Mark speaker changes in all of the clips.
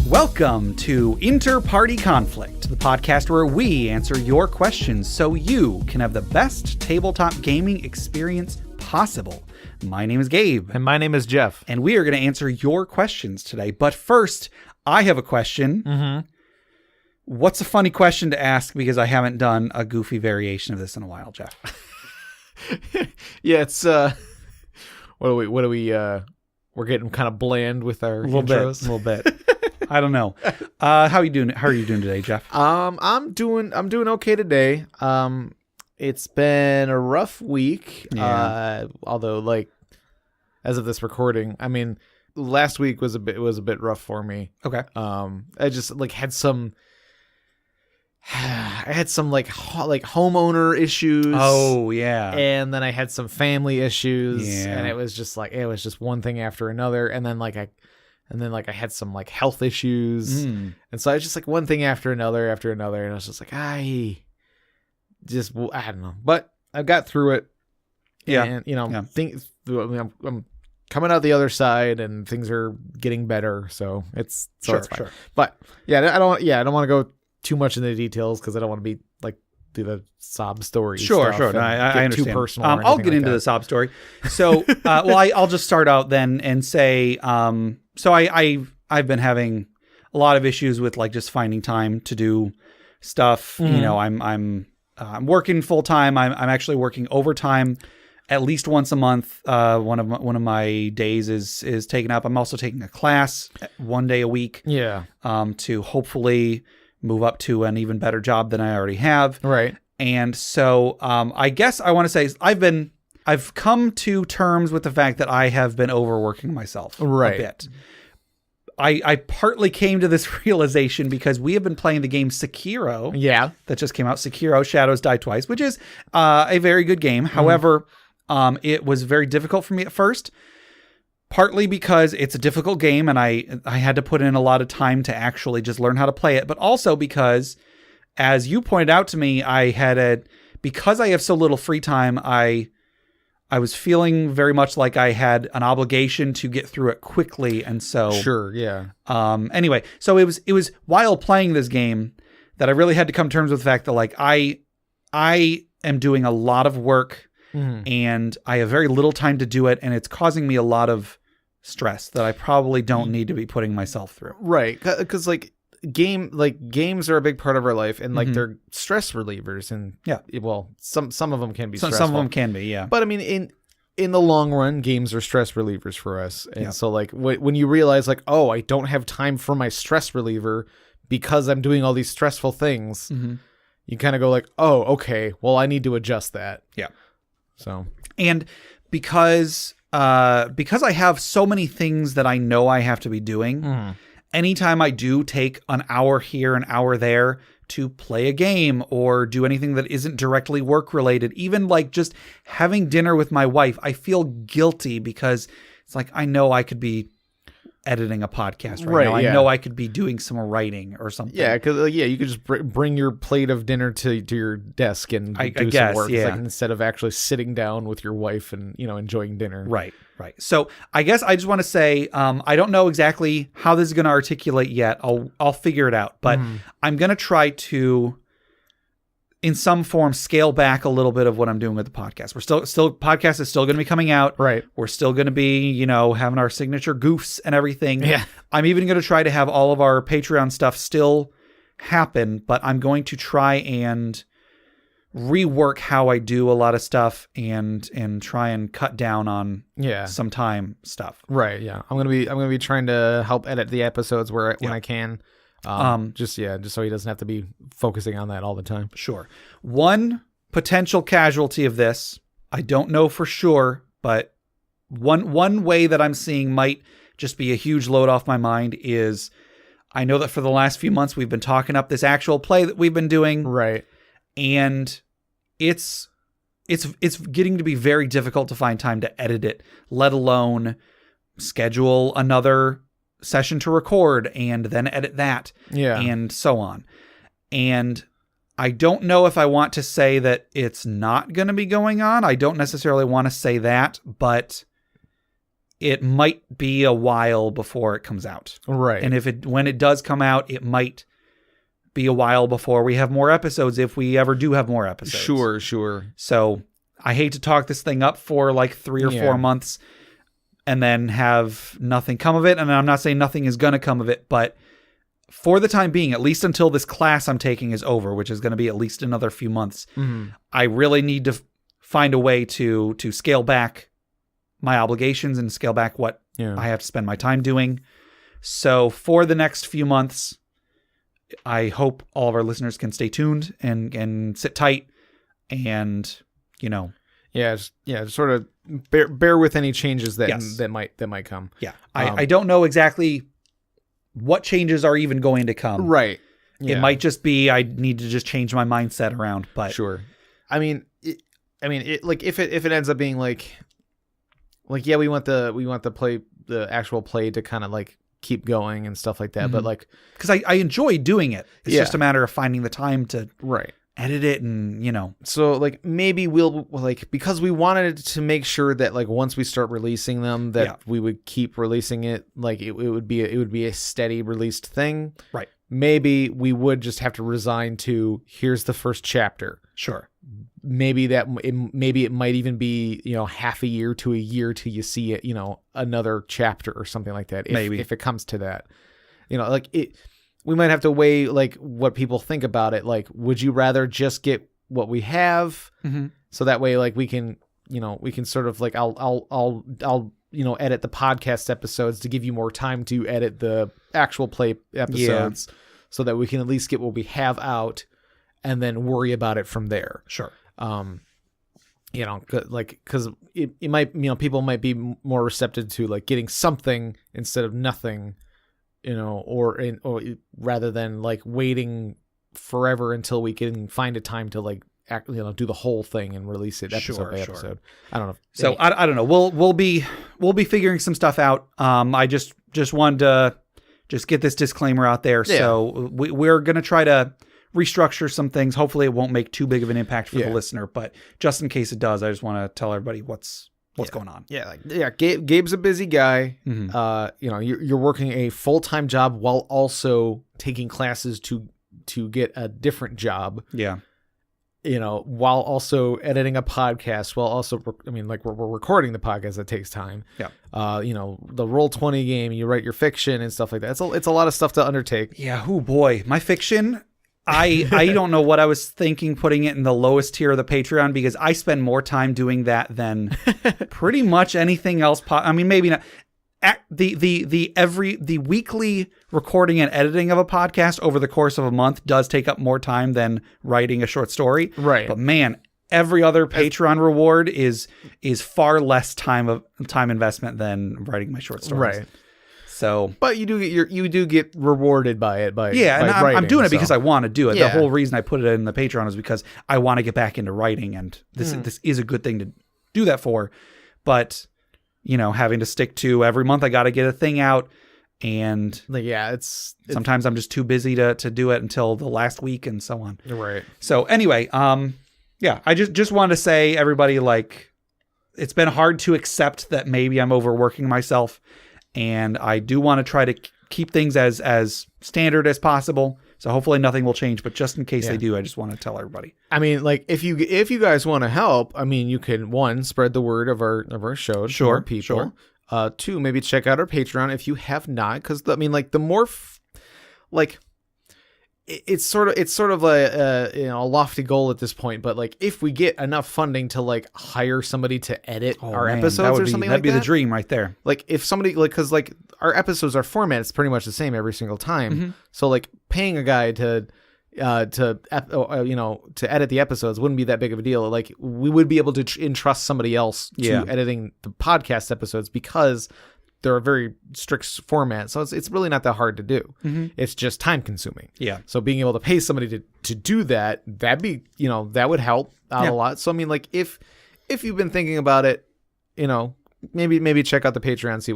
Speaker 1: Welcome to InterPartyConflict, the podcast where we answer your questions so you can have the best tabletop gaming experience possible. My name is Gabe.
Speaker 2: And my name is Jeff.
Speaker 1: And we are going to answer your questions today. But first, I have a question.
Speaker 2: Mm-hmm.
Speaker 1: What's a funny question to ask? Because I haven't done a goofy variation of this in a while, Jeff.
Speaker 2: Yeah, it's what do we we're getting kind of bland with our intros.
Speaker 1: A little bit. I don't know. How are you doing today, Jeff?
Speaker 2: I'm doing okay today. It's been a rough week.
Speaker 1: Yeah.
Speaker 2: Although, like, as of this recording, I mean, last week was a bit rough for me.
Speaker 1: Okay.
Speaker 2: I just had some like homeowner issues.
Speaker 1: Oh yeah.
Speaker 2: And then I had some family issues.
Speaker 1: Yeah.
Speaker 2: And it was just one thing after another. And then I had some like health issues. And so I was just like one thing after another. And I was just like, I don't know. But I got through it.
Speaker 1: Yeah.
Speaker 2: And, I'm coming out the other side and things are getting better. So it's fine.
Speaker 1: Sure.
Speaker 2: But yeah, I don't want to go too much into the details because I don't want to be like do the sob story.
Speaker 1: Sure. No, I understand.
Speaker 2: Too personal.
Speaker 1: I'll get into the sob story. So, I'll just start out then and say, so I've been having a lot of issues with like just finding time to do stuff.
Speaker 2: Mm-hmm.
Speaker 1: You know, I'm working full time. I'm actually working overtime at least once a month. One of my days is taken up. I'm also taking a class one day a week.
Speaker 2: Yeah.
Speaker 1: To hopefully move up to an even better job than I already have.
Speaker 2: Right.
Speaker 1: And so I guess I want to say I've come to terms with the fact that I have been overworking myself a bit. I partly came to this realization because we have been playing the game Sekiro.
Speaker 2: Yeah.
Speaker 1: That just came out. Sekiro Shadows Die Twice, which is a very good game. However, it was very difficult for me at first. Partly because it's a difficult game and I had to put in a lot of time to actually just learn how to play it, but also because, as you pointed out to me, because I have so little free time, I was feeling very much like I had an obligation to get through it quickly, and so
Speaker 2: sure, yeah.
Speaker 1: Anyway, so it was while playing this game that I really had to come to terms with the fact that like I am doing a lot of work. And I have very little time to do it, and it's causing me a lot of stress that I probably don't need to be putting myself through.
Speaker 2: Right, because games are a big part of our life, and like they're stress relievers, and some of them can be stressful.
Speaker 1: Some of them can be, yeah.
Speaker 2: But I mean, in the long run, games are stress relievers for us, and so like when you realize like, oh, I don't have time for my stress reliever because I'm doing all these stressful things, you kind of go like, oh, okay, well, I need to adjust that.
Speaker 1: Yeah.
Speaker 2: So,
Speaker 1: and because I have so many things that I know I have to be doing, anytime I do take an hour here, an hour there to play a game or do anything that isn't directly work related, even like just having dinner with my wife, I feel guilty because it's like, I know I could be editing a podcast right now. I know I could be doing some writing or something.
Speaker 2: Yeah, because you could just bring your plate of dinner to your desk and do some work.
Speaker 1: Yeah.
Speaker 2: Like, instead of actually sitting down with your wife and enjoying dinner.
Speaker 1: Right. So I guess I just want to say I don't know exactly how this is going to articulate yet. I'll figure it out, but I'm going to try to, in some form, scale back a little bit of what I'm doing with the podcast. We're still podcast is still going to be coming out.
Speaker 2: Right.
Speaker 1: We're still going to be, having our signature goofs and everything.
Speaker 2: Yeah.
Speaker 1: I'm even going to try to have all of our Patreon stuff still happen, but I'm going to try and rework how I do a lot of stuff and try and cut down on some time stuff.
Speaker 2: Right. Yeah. I'm going to be trying to help edit the episodes when I can. Just so he doesn't have to be focusing on that all the time.
Speaker 1: Sure. One potential casualty of this, I don't know for sure, but one way that I'm seeing might just be a huge load off my mind is I know that for the last few months we've been talking up this actual play that we've been doing.
Speaker 2: Right.
Speaker 1: And it's getting to be very difficult to find time to edit it, let alone schedule another session to record and then edit that and so on. And I don't know if I want to say that it's not going to be going on. I don't necessarily want to say that, but it might be a while before it comes out.
Speaker 2: Right.
Speaker 1: And when it does come out, it might be a while before we have more episodes, if we ever do have more episodes.
Speaker 2: Sure.
Speaker 1: So I hate to talk this thing up for like 3 or 4 months and then have nothing come of it. And I'm not saying nothing is going to come of it, but for the time being, at least until this class I'm taking is over, which is going to be at least another few months, I really need to find a way to scale back my obligations and scale back what I have to spend my time doing. So for the next few months, I hope all of our listeners can stay tuned and sit tight and,
Speaker 2: sort of bear with any changes that might come.
Speaker 1: Yeah. I don't know exactly what changes are even going to come.
Speaker 2: Right. Yeah.
Speaker 1: It might just be I need to just change my mindset around, but
Speaker 2: sure. I mean, if it ends up being like we want the actual play to kind of like keep going and stuff like that, but like
Speaker 1: because I enjoy doing it. It's just a matter of finding the time to edit it and
Speaker 2: So like maybe we'll like, because we wanted to make sure that like once we start releasing them that we would keep releasing it, like it would be a steady released thing.
Speaker 1: Right.
Speaker 2: Maybe we would just have to resign to here's the first chapter.
Speaker 1: Sure.
Speaker 2: Maybe it might even be, half a year to a year till you see it, another chapter or something like that. If it comes to that, we might have to weigh like what people think about it. Like, would you rather just get what we have? So that way, like we can sort of like, I'll edit the podcast episodes to give you more time to edit the actual play episodes so that we can at least get what we have out and then worry about it from there.
Speaker 1: Sure.
Speaker 2: Because it might, people might be more receptive to like getting something instead of nothing, or rather than like waiting forever until we can find a time to like do the whole thing and release it episode by episode. I don't know.
Speaker 1: So I don't know. We'll be figuring some stuff out. I just wanted to just get this disclaimer out there. Yeah. So we're going to try to restructure some things. Hopefully it won't make too big of an impact for the listener, but just in case it does, I just want to tell everybody what's going on.
Speaker 2: Gabe's a busy guy. You're working a full-time job while also taking classes to get a different job.
Speaker 1: Yeah.
Speaker 2: While also editing a podcast, while also, we're recording the podcast, that takes time.
Speaker 1: Yeah.
Speaker 2: The Roll20 game, you write your fiction and stuff like that. It's a lot of stuff to undertake.
Speaker 1: Yeah. Oh boy. My fiction, I don't know what I was thinking putting it in the lowest tier of the Patreon, because I spend more time doing that than pretty much anything else. Maybe not. The weekly recording and editing of a podcast over the course of a month does take up more time than writing a short story.
Speaker 2: Right.
Speaker 1: But man, every other Patreon reward is far less time investment than writing my short stories.
Speaker 2: Right.
Speaker 1: So,
Speaker 2: but you do get rewarded by it
Speaker 1: I'm doing it because I want to do it.
Speaker 2: Yeah.
Speaker 1: The whole reason I put it in the Patreon is because I want to get back into writing, and this is a good thing to do that for. But having to stick to every month, I got to get a thing out, and
Speaker 2: it's
Speaker 1: sometimes I'm just too busy to do it until the last week and so on.
Speaker 2: Right.
Speaker 1: So anyway, I just wanted to say, everybody, like, it's been hard to accept that maybe I'm overworking myself. And I do want to try to keep things as standard as possible. So hopefully nothing will change. But just in case they do, I just want to tell everybody.
Speaker 2: If you guys want to help, you can, 1, spread the word of our show to more people. 2, maybe check out our Patreon if you have not, because the more it's sort of a lofty goal at this point, but like if we get enough funding to like hire somebody to edit our episodes or something like that, that'd be
Speaker 1: the dream right there.
Speaker 2: Like if somebody, like, because like our episodes are formatted, it's pretty much the same every single time. So like paying a guy to edit the episodes wouldn't be that big of a deal. Like we would be able to entrust somebody else to editing the podcast episodes, because they're a very strict format, so it's really not that hard to do. It's just time consuming. Yeah. So being able to pay somebody to do that'd be, that would help out a lot. So if you've been thinking about it, maybe check out the Patreon, see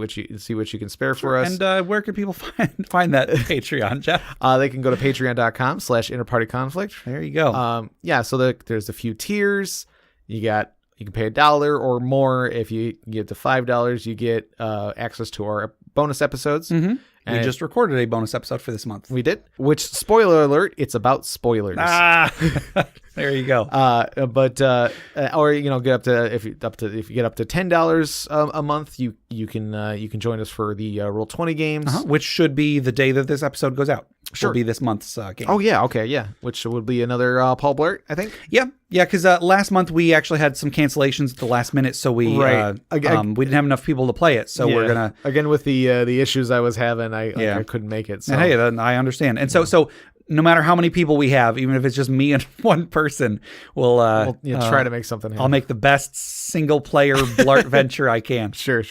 Speaker 2: what you can spare for us.
Speaker 1: And where can people find that Patreon, Jeff?
Speaker 2: They can go to patreon.com/InterPartyConflict.
Speaker 1: There you go.
Speaker 2: So there's a few tiers. You got You can pay $1 or more. If you get to $5, you get access to our bonus episodes.
Speaker 1: Mm-hmm. We just recorded a bonus episode for this month.
Speaker 2: We did. Which, spoiler alert, it's about spoilers.
Speaker 1: There you go.
Speaker 2: Or get up to if you get up to $10 a month, you can join us for the Roll20 games,
Speaker 1: which should be the day that this episode goes out.
Speaker 2: Sure,
Speaker 1: will be this month's game.
Speaker 2: Oh yeah, okay, yeah. Which would be another Paul Blart, I think.
Speaker 1: Yeah. Because last month we actually had some cancellations at the last minute, so we we didn't have enough people to play it. So we're gonna
Speaker 2: again with the issues I was having, I couldn't make it. So.
Speaker 1: And hey, then I understand. And so no matter how many people we have, even if it's just me and one person, we'll
Speaker 2: try to make something happen.
Speaker 1: I'll make the best single player Blart venture I can.
Speaker 2: Sure.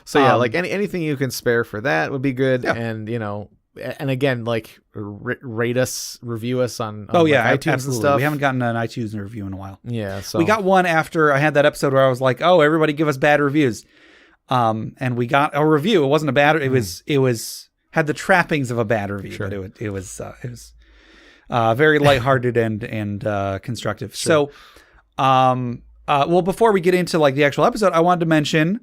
Speaker 2: So yeah, anything you can spare for that would be good. Yeah. And again, rate us, review us on iTunes
Speaker 1: absolutely.
Speaker 2: And stuff.
Speaker 1: We haven't gotten an iTunes review in a while.
Speaker 2: Yeah, so
Speaker 1: we got one after I had that episode where I was like, "Oh, everybody give us bad reviews," and we got a review. It wasn't a bad. It was had the trappings of a bad review, sure. But it was very lighthearted and constructive. Sure. So, before we get into the actual episode, I wanted to mention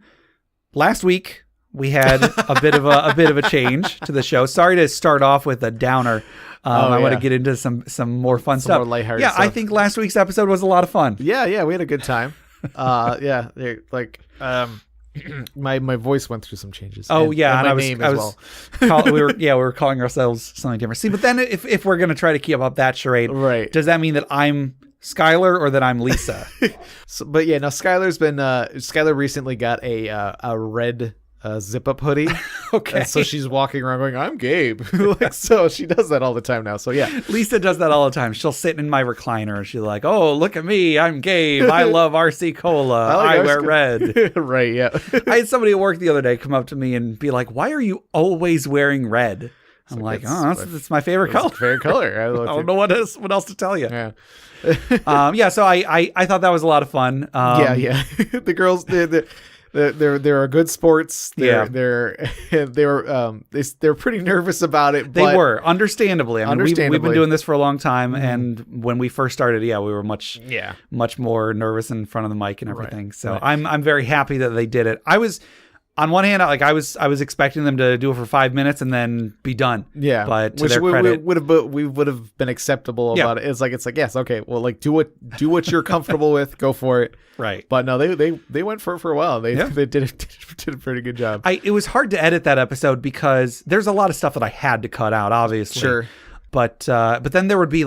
Speaker 1: last week. We had a bit of a change to the show. Sorry to start off with a downer. I want to get into some more fun stuff.
Speaker 2: More lighthearted stuff.
Speaker 1: I think last week's episode was a lot of fun.
Speaker 2: Yeah, we had a good time. My voice went through some changes.
Speaker 1: Oh yeah,
Speaker 2: and my name as well.
Speaker 1: we were calling ourselves something different. See, but then if we're gonna try to keep up that charade,
Speaker 2: right?
Speaker 1: Does that mean that I'm Skylar or that I'm Lisa?
Speaker 2: Skylar recently got a red zip-up hoodie.
Speaker 1: Okay.
Speaker 2: And so she's walking around going, I'm Gabe. So she does that all the time now. So yeah.
Speaker 1: Lisa does that all the time. She'll sit in my recliner and she's like, oh, look at me. I'm Gabe. I love RC Cola. I wear red.
Speaker 2: Right, yeah.
Speaker 1: I had somebody at work the other day come up to me and be like, why are you always wearing red? I'm like, that's my favorite color.
Speaker 2: Favorite color.
Speaker 1: I don't know what else to tell you.
Speaker 2: Yeah.
Speaker 1: So I thought that was a lot of fun.
Speaker 2: Yeah. The girls, they're good sports. They're pretty nervous about it.
Speaker 1: They were understandably. I mean, we've been doing this for a long time,
Speaker 2: mm-hmm.
Speaker 1: and when we first started, we were much more nervous in front of the mic and everything. Right. So I'm very happy that they did it. I was. On one hand, I was expecting them to do it for 5 minutes and then be done.
Speaker 2: Yeah,
Speaker 1: but to their credit,
Speaker 2: we would have been acceptable about it. It's like yes, okay, well, do what you're comfortable with, go for it.
Speaker 1: Right.
Speaker 2: But no, they went for it for a while. They did a pretty good job.
Speaker 1: It was hard to edit that episode because there's a lot of stuff that I had to cut out, obviously.
Speaker 2: Sure.
Speaker 1: But then there would be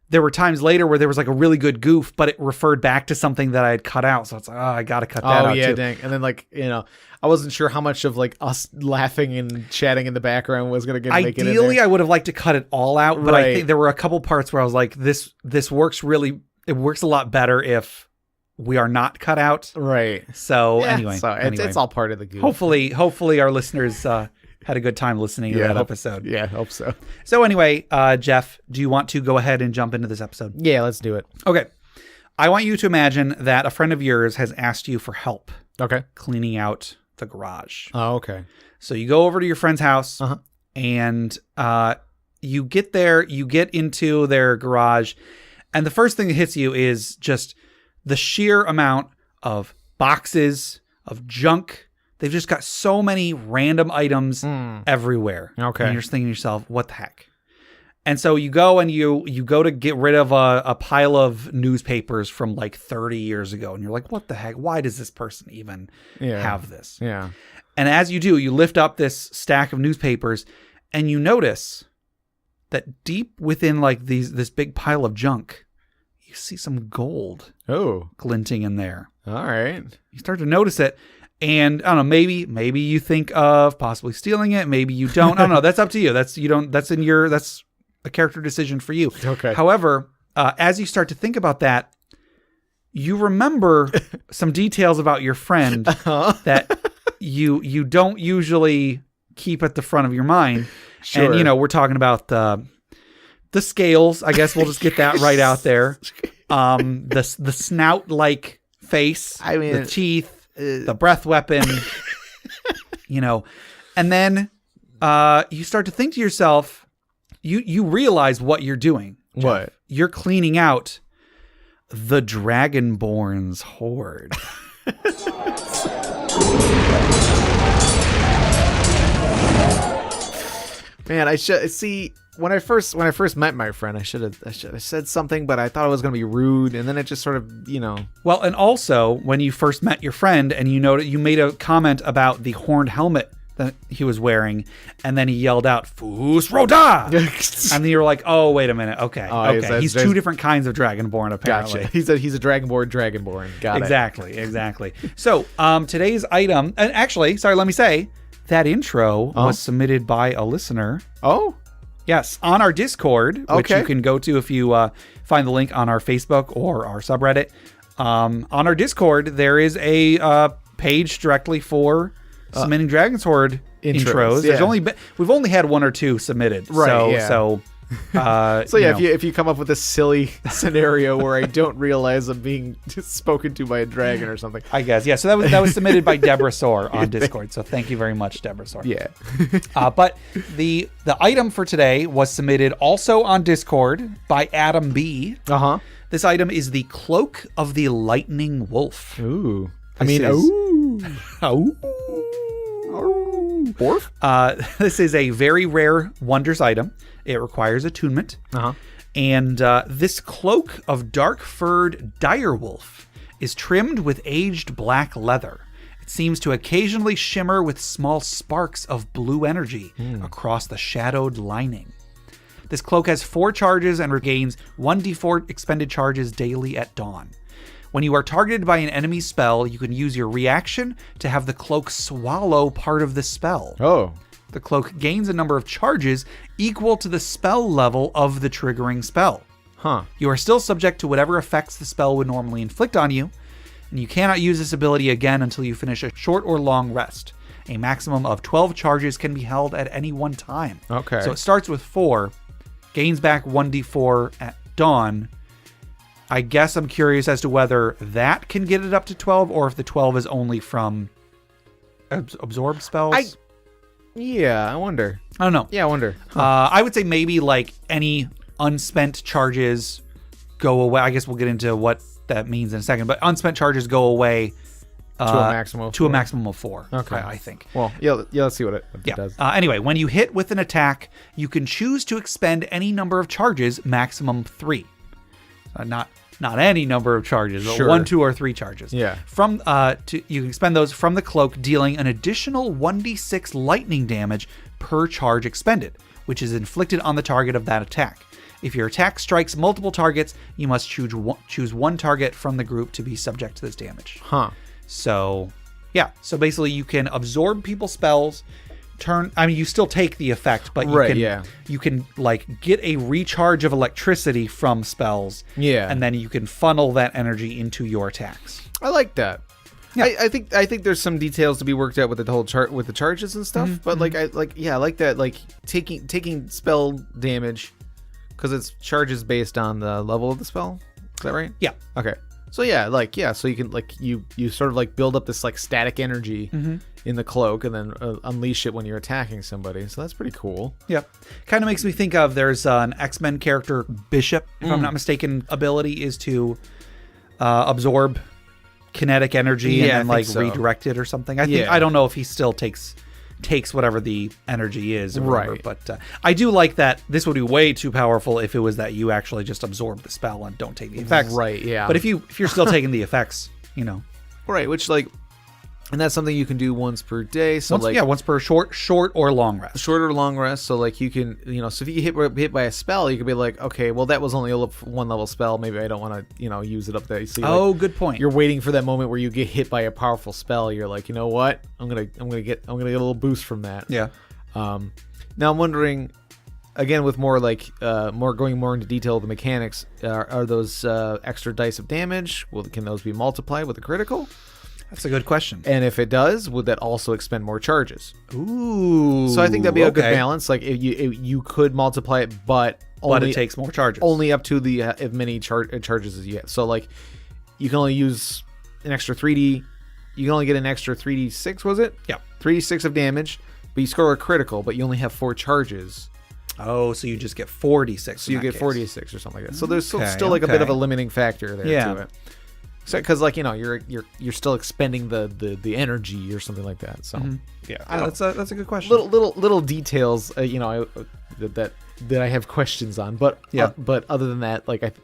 Speaker 1: there were times later where there was a really good goof, but it referred back to something that I had cut out. So it's I got to cut that out. Oh, yeah, too.
Speaker 2: Dang. And then I wasn't sure how much of us laughing and chatting in the background was going to make it in there.
Speaker 1: Ideally, I would have liked to cut it all out, but I think there were a couple parts where I was like, this works it works a lot better if we are not cut out.
Speaker 2: Right.
Speaker 1: So
Speaker 2: anyway. It's all part of the goof.
Speaker 1: Hopefully our listeners had a good time listening to that episode.
Speaker 2: Yeah, I hope so.
Speaker 1: So anyway, Jeff, do you want to go ahead and jump into this episode?
Speaker 2: Yeah, let's do it.
Speaker 1: Okay. I want you to imagine that a friend of yours has asked you for help.
Speaker 2: Okay.
Speaker 1: Cleaning out the garage.
Speaker 2: Oh, okay.
Speaker 1: So you go over to your friend's house and you get there, you get into their garage, and the first thing that hits you is just the sheer amount of boxes, of junk. They've just got so many random items everywhere.
Speaker 2: Okay.
Speaker 1: And you're just thinking to yourself, what the heck? And so you go and you go to get rid of a pile of newspapers from 30 years ago. And you're like, what the heck? Why does this person even have this?
Speaker 2: Yeah.
Speaker 1: And as you do, you lift up this stack of newspapers and you notice that deep within this big pile of junk, you see some gold glinting in there.
Speaker 2: All right.
Speaker 1: You start to notice it. And I don't know, maybe you think of possibly stealing it. Maybe you don't. I don't know. That's up to you. That's a character decision for you.
Speaker 2: Okay.
Speaker 1: However, as you start to think about that, you remember some details about your friend that you don't usually keep at the front of your mind.
Speaker 2: Sure.
Speaker 1: And we're talking about the scales. I guess we'll just get that right out there. The snout like face. I mean, the teeth. The breath weapon, and then you start to think to yourself, you realize what you're doing. Jeff.
Speaker 2: What?
Speaker 1: You're cleaning out the Dragonborn's Horde.
Speaker 2: Man, I should see when I first met my friend, I should have said something, but I thought it was going to be rude, and then it just sort of,
Speaker 1: Well, and also when you first met your friend, and you made a comment about the horned helmet that he was wearing, and then he yelled out "Fus Roda," and then you were like, "Oh, wait a minute, okay, okay." He's two different kinds of Dragonborn, apparently.
Speaker 2: Gotcha. He's a Dragonborn. Got it.
Speaker 1: Exactly. So, today's item, and actually, sorry, let me say that intro was submitted by a listener.
Speaker 2: Oh.
Speaker 1: Yes, on our Discord, which you can go to if you find the link on our Facebook or our subreddit. On our Discord, there is a page directly for submitting Dragon's Horde intros.
Speaker 2: Yeah.
Speaker 1: We've only had one or two submitted,
Speaker 2: right?
Speaker 1: So
Speaker 2: if you come up with a silly scenario where I don't realize I'm being spoken to by a dragon or something,
Speaker 1: I guess that was submitted by Deborah Soar on Discord. So thank you very much, Deborah Soar.
Speaker 2: Yeah.
Speaker 1: But the item for today was submitted also on Discord by Adam B. This item is the Cloak of the Lightning Wolf.
Speaker 2: Ooh.
Speaker 1: This is a very rare wonders item. It requires attunement. And this cloak of dark-furred direwolf is trimmed with aged black leather. It seems to occasionally shimmer with small sparks of blue energy across the shadowed lining. This cloak has 4 charges and regains 1d4 expended charges daily at dawn. When you are targeted by an enemy spell, you can use your reaction to have the cloak swallow part of the spell.
Speaker 2: Oh.
Speaker 1: The cloak gains a number of charges equal to the spell level of the triggering spell. You are still subject to whatever effects the spell would normally inflict on you, and you cannot use this ability again until you finish a short or long rest. A maximum of 12 charges can be held at any one time.
Speaker 2: Okay.
Speaker 1: So it starts with 4, gains back 1d4 at dawn. I guess I'm curious as to whether that can get it up to 12, or if the 12 is only from absorb spells.
Speaker 2: Yeah, I wonder.
Speaker 1: I don't know.
Speaker 2: Yeah, I wonder.
Speaker 1: I would say maybe like any unspent charges go away. I guess we'll get into what that means in a second, but unspent charges go away
Speaker 2: to a maximum of
Speaker 1: 4.
Speaker 2: Okay.
Speaker 1: I think.
Speaker 2: Well, yeah, let's see what it does.
Speaker 1: Anyway, when you hit with an attack, you can choose to expend any number of charges, maximum 3. Not any number of charges, but 1, 2, or 3 charges.
Speaker 2: Yeah.
Speaker 1: You can expend those from the cloak, dealing an additional 1d6 lightning damage per charge expended, which is inflicted on the target of that attack. If your attack strikes multiple targets, you must choose one target from the group to be subject to this damage. So, yeah. So basically, you can absorb people's spells. You still take the effect, but you can like get a recharge of electricity from spells. Yeah. And then you can funnel that energy into your attacks.
Speaker 2: I like that. Yeah. I think there's some details to be worked out with the whole chart with the charges and stuff. But I like that, like taking spell damage because it's charges based on the level of the spell. Is that right?
Speaker 1: Yeah.
Speaker 2: Okay. So so you can you sort of like build up this like static energy in the cloak and then unleash it when you're attacking somebody. So that's pretty cool.
Speaker 1: Yep. Kind of makes me think of there's an X-Men character, Bishop, if I'm not mistaken. Ability is to absorb kinetic energy and then redirect it or something. I don't know if he still takes whatever the energy is or whatever, but I do like that. This would be way too powerful if it was that you actually just absorb the spell and don't take the effects.
Speaker 2: Right, yeah.
Speaker 1: But if you're still taking the effects,
Speaker 2: Right, which and that's something you can do once per day. So
Speaker 1: once per short or long rest.
Speaker 2: Short or long rest. So you can, so if you get hit by a spell, you could be like, okay, well that was only a 1 level spell. Maybe I don't want to, use it up there. So
Speaker 1: good point.
Speaker 2: You're waiting for that moment where you get hit by a powerful spell. You're like, you know what? I'm gonna get a little boost from that.
Speaker 1: Yeah.
Speaker 2: Now I'm wondering, again, with more going more into detail of the mechanics, are those extra dice of damage? Can those be multiplied with a critical?
Speaker 1: That's a good question.
Speaker 2: And if it does, would that also expend more charges?
Speaker 1: Ooh.
Speaker 2: So I think that'd be a good balance. Like you could multiply it, but
Speaker 1: it takes more charges.
Speaker 2: Only up to the as many charges as you get. So you can only use an extra 3D. You can only get an extra 3d6. Was it?
Speaker 1: Yeah.
Speaker 2: 3d6 of damage, but you score a critical, but you only have 4 charges.
Speaker 1: Oh, so you just get 46.
Speaker 2: So you get 46 or something like that. So there's
Speaker 1: Okay,
Speaker 2: still like a bit of a
Speaker 1: okay.
Speaker 2: limiting factor there
Speaker 1: Yeah.
Speaker 2: to it. So because like you're still expending the energy or something like that. So yeah, I don't know.
Speaker 1: That's a good question.
Speaker 2: little details that I have questions on, but but other than that, like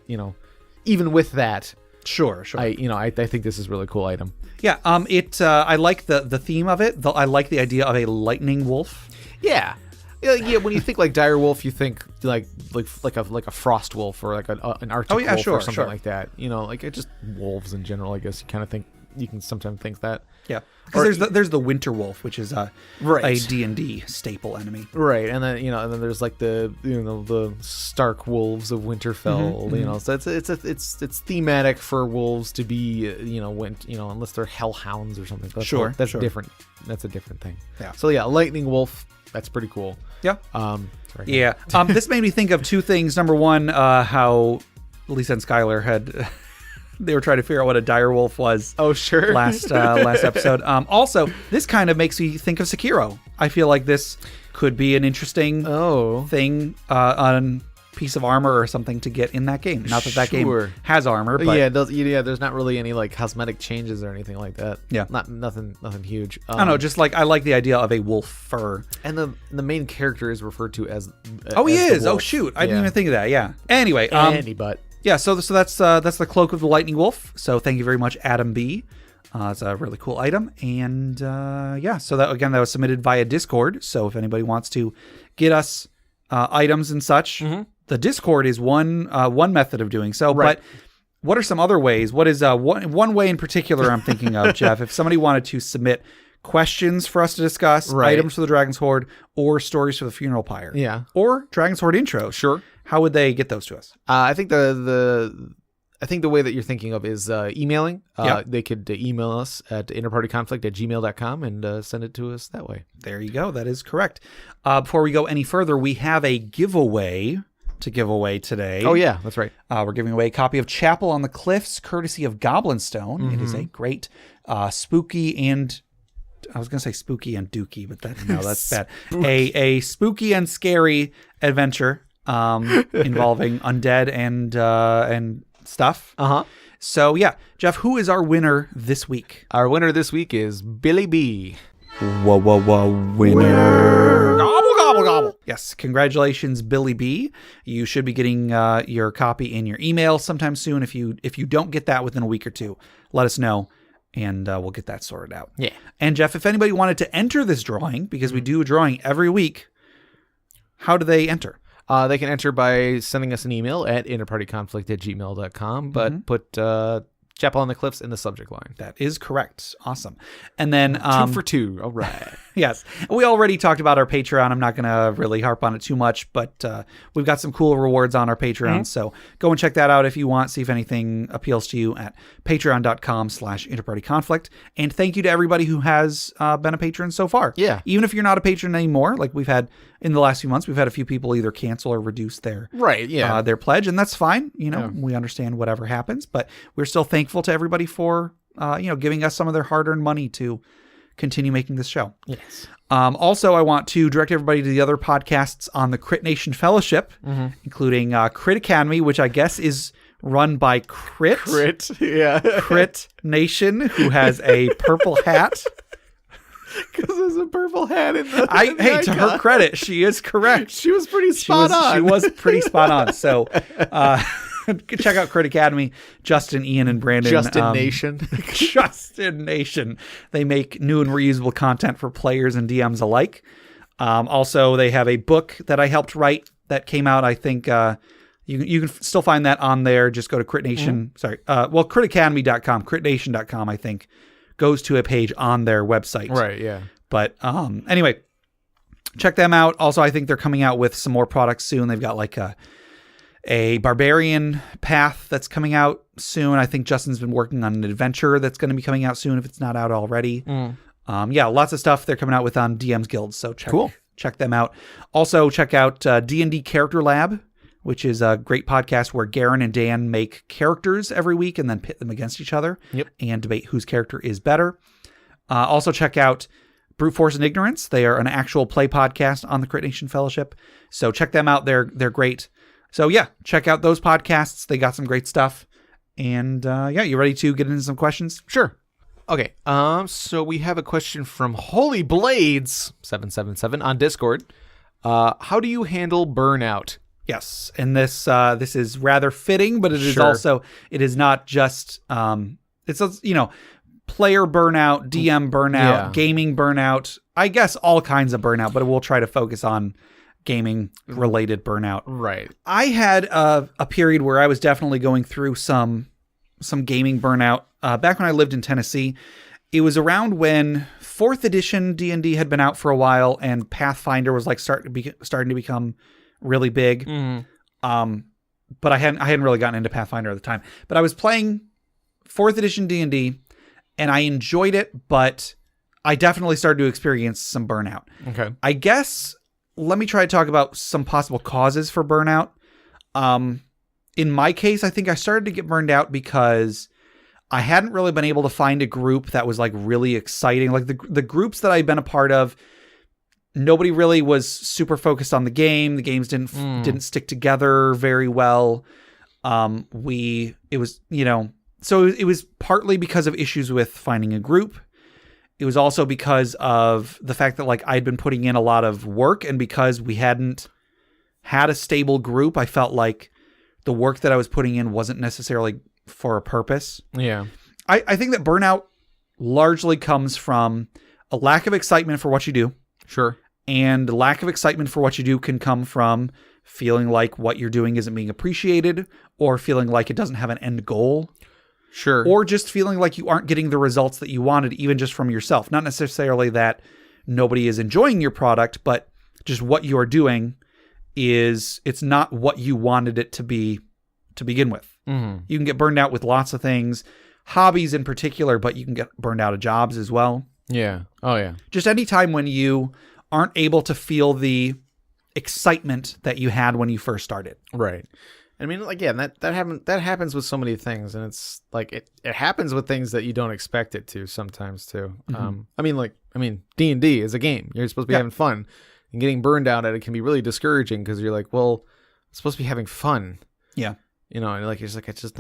Speaker 2: even with that,
Speaker 1: Sure.
Speaker 2: I think this is a really cool item.
Speaker 1: Yeah. I like the theme of it. I like the idea of a lightning wolf.
Speaker 2: Yeah. Yeah, when you think like dire wolf, you think like a frost wolf or like an Arctic wolf or something like that. Like just wolves in general. I guess you can sometimes think that.
Speaker 1: Yeah, because there's the winter wolf, which is a D&D staple enemy.
Speaker 2: Right, and then there's like the stark wolves of Winterfell. So it's thematic for wolves to be unless they're hellhounds or something. But that's different. That's a different thing. Yeah. So yeah, lightning wolf. That's pretty cool.
Speaker 1: Yeah. Yeah. This made me think of two things. Number one, how Lisa and Skylar had they were trying to figure out what a dire wolf was.
Speaker 2: Oh, sure.
Speaker 1: Last episode. Also, this kind of makes me think of Sekiro. I feel like this could be an interesting thing on piece of armor or something to get in that game. Not that game has armor, but
Speaker 2: there's not really any like cosmetic changes or anything like that.
Speaker 1: Yeah,
Speaker 2: nothing huge.
Speaker 1: I don't know, just like I like the idea of a wolf fur.
Speaker 2: And the main character is referred to as
Speaker 1: he is. Oh shoot, I didn't even think of that. Yeah. Anyway, yeah. So that's the cloak of the lightning wolf. So thank you very much, Adam B. It's a really cool item, and so that was submitted via Discord. So if anybody wants to get us items and such. The Discord is one method of doing so, but what are some other ways? What is one way in particular I'm thinking of, Jeff? If somebody wanted to submit questions for us to discuss, items for the Dragon's Hoard, or stories for the Funeral Pyre, or Dragon's Hoard intros, how would they get those to us?
Speaker 2: I think the way that you're thinking of is emailing. They could email us at InterPartyConflict@gmail.com and send it to us that way.
Speaker 1: There you go. That is correct. Before we go any further, we have a giveaway to give away today.
Speaker 2: Oh, yeah, that's right.
Speaker 1: We're giving away a copy of Chapel on the Cliffs, courtesy of Goblinstone. It is a great spooky and... I was going to say spooky and dooky, but that's bad. A spooky and scary adventure involving undead and stuff. So, yeah. Jeff, who is our winner this week?
Speaker 2: Our winner this week is Billy B.
Speaker 1: Whoa, winner. Gobble, gobble. Yes, congratulations, Billy B. You should be getting your copy in your email sometime soon. If you don't get that within a week or two, let us know, and we'll get that sorted out.
Speaker 2: Yeah.
Speaker 1: And Jeff, if anybody wanted to enter this drawing, because we do a drawing every week, how do they enter?
Speaker 2: They can enter by sending us an email at interpartyconflict@gmail.com, but put Chapel on the Cliffs in the subject line.
Speaker 1: That is correct. Awesome. And then
Speaker 2: 2 for 2. All right.
Speaker 1: Yes. We already talked about our Patreon. I'm not going to really harp on it too much, but we've got some cool rewards on our Patreon. So go and check that out if you want. See if anything appeals to you at patreon.com/interpartyconflict. And thank you to everybody who has been a patron so far.
Speaker 2: Yeah.
Speaker 1: Even if you're not a patron anymore, like we've had in the last few months, we've had a few people either cancel or reduce their their pledge, and that's fine. We understand whatever happens, but we're still thankful to everybody for giving us some of their hard-earned money to continue making this show.
Speaker 2: Yes.
Speaker 1: Also, I want to direct everybody to the other podcasts on the Crit Nation Fellowship, including Crit Academy, which I guess is run by Crit. Crit Nation, who has a purple hat.
Speaker 2: Because there's a purple hat in the
Speaker 1: to her credit, she is correct.
Speaker 2: She was pretty spot on.
Speaker 1: She was pretty spot on. So check out Crit Academy. Justin, Ian, and Brandon.
Speaker 2: Justin Nation.
Speaker 1: Justin Nation. They make new and reusable content for players and DMs alike. Also, they have a book that I helped write that came out. I think you can still find that on there. Just go to Crit Nation. CritAcademy.com. CritNation.com, I think, goes to a page on their website.
Speaker 2: Right, yeah.
Speaker 1: But anyway, check them out. Also, I think they're coming out with some more products soon. They've got like a barbarian path that's coming out soon. I think Justin's been working on an adventure that's going to be coming out soon if it's not out already. Lots of stuff they're coming out with on DM's Guild. So check them out. Also, check out D&D Character Lab, which is a great podcast where Garen and Dan make characters every week and then pit them against each other and debate whose character is better. Also check out Brute Force and Ignorance. They are an actual play podcast on the Crit Nation Fellowship. So check them out. They're great. So yeah, check out those podcasts. They got some great stuff. And you ready to get into some questions?
Speaker 2: Sure. Okay. So we have a question from Holy Blades 777 on Discord. How do you handle burnout?
Speaker 1: Yes, and this is rather fitting, but it is also, it is not just it's player burnout, DM burnout, gaming burnout. I guess all kinds of burnout, but we'll try to focus on gaming related burnout.
Speaker 2: Right.
Speaker 1: I had a period where I was definitely going through some gaming burnout back when I lived in Tennessee. It was around when 4th edition D&D had been out for a while, and Pathfinder was like starting to become really big. But I hadn't really gotten into Pathfinder at the time. But I was playing 4th edition D&D, and I enjoyed it, but I definitely started to experience some burnout.
Speaker 2: Okay.
Speaker 1: I guess let me try to talk about some possible causes for burnout. In my case, I think I started to get burned out because I hadn't really been able to find a group that was like really exciting. Like the groups that I'd been a part of, nobody really was super focused on the game. The games didn't stick together very well. So it was partly because of issues with finding a group. It was also because of the fact that like I'd been putting in a lot of work, and because we hadn't had a stable group, I felt like the work that I was putting in wasn't necessarily for a purpose.
Speaker 2: Yeah.
Speaker 1: I think that burnout largely comes from a lack of excitement for what you do.
Speaker 2: Sure.
Speaker 1: And lack of excitement for what you do can come from feeling like what you're doing isn't being appreciated, or feeling like it doesn't have an end goal.
Speaker 2: Sure.
Speaker 1: Or just feeling like you aren't getting the results that you wanted, even just from yourself. Not necessarily that nobody is enjoying your product, but just what you're doing it's not what you wanted it to be to begin with.
Speaker 2: Mm-hmm.
Speaker 1: You can get burned out with lots of things, hobbies in particular, but you can get burned out of jobs as well.
Speaker 2: Yeah. Oh, yeah.
Speaker 1: Just any time when you aren't able to feel the excitement that you had when you first started.
Speaker 2: Right. I mean, like, yeah, that happens with so many things, and it's like it happens with things that you don't expect it to sometimes too.
Speaker 1: Mm-hmm.
Speaker 2: D&D is a game. You're supposed to be having fun, and getting burned out at it can be really discouraging because you're like, well, I'm supposed to be having fun.
Speaker 1: Yeah.
Speaker 2: And like you're just like, I'm just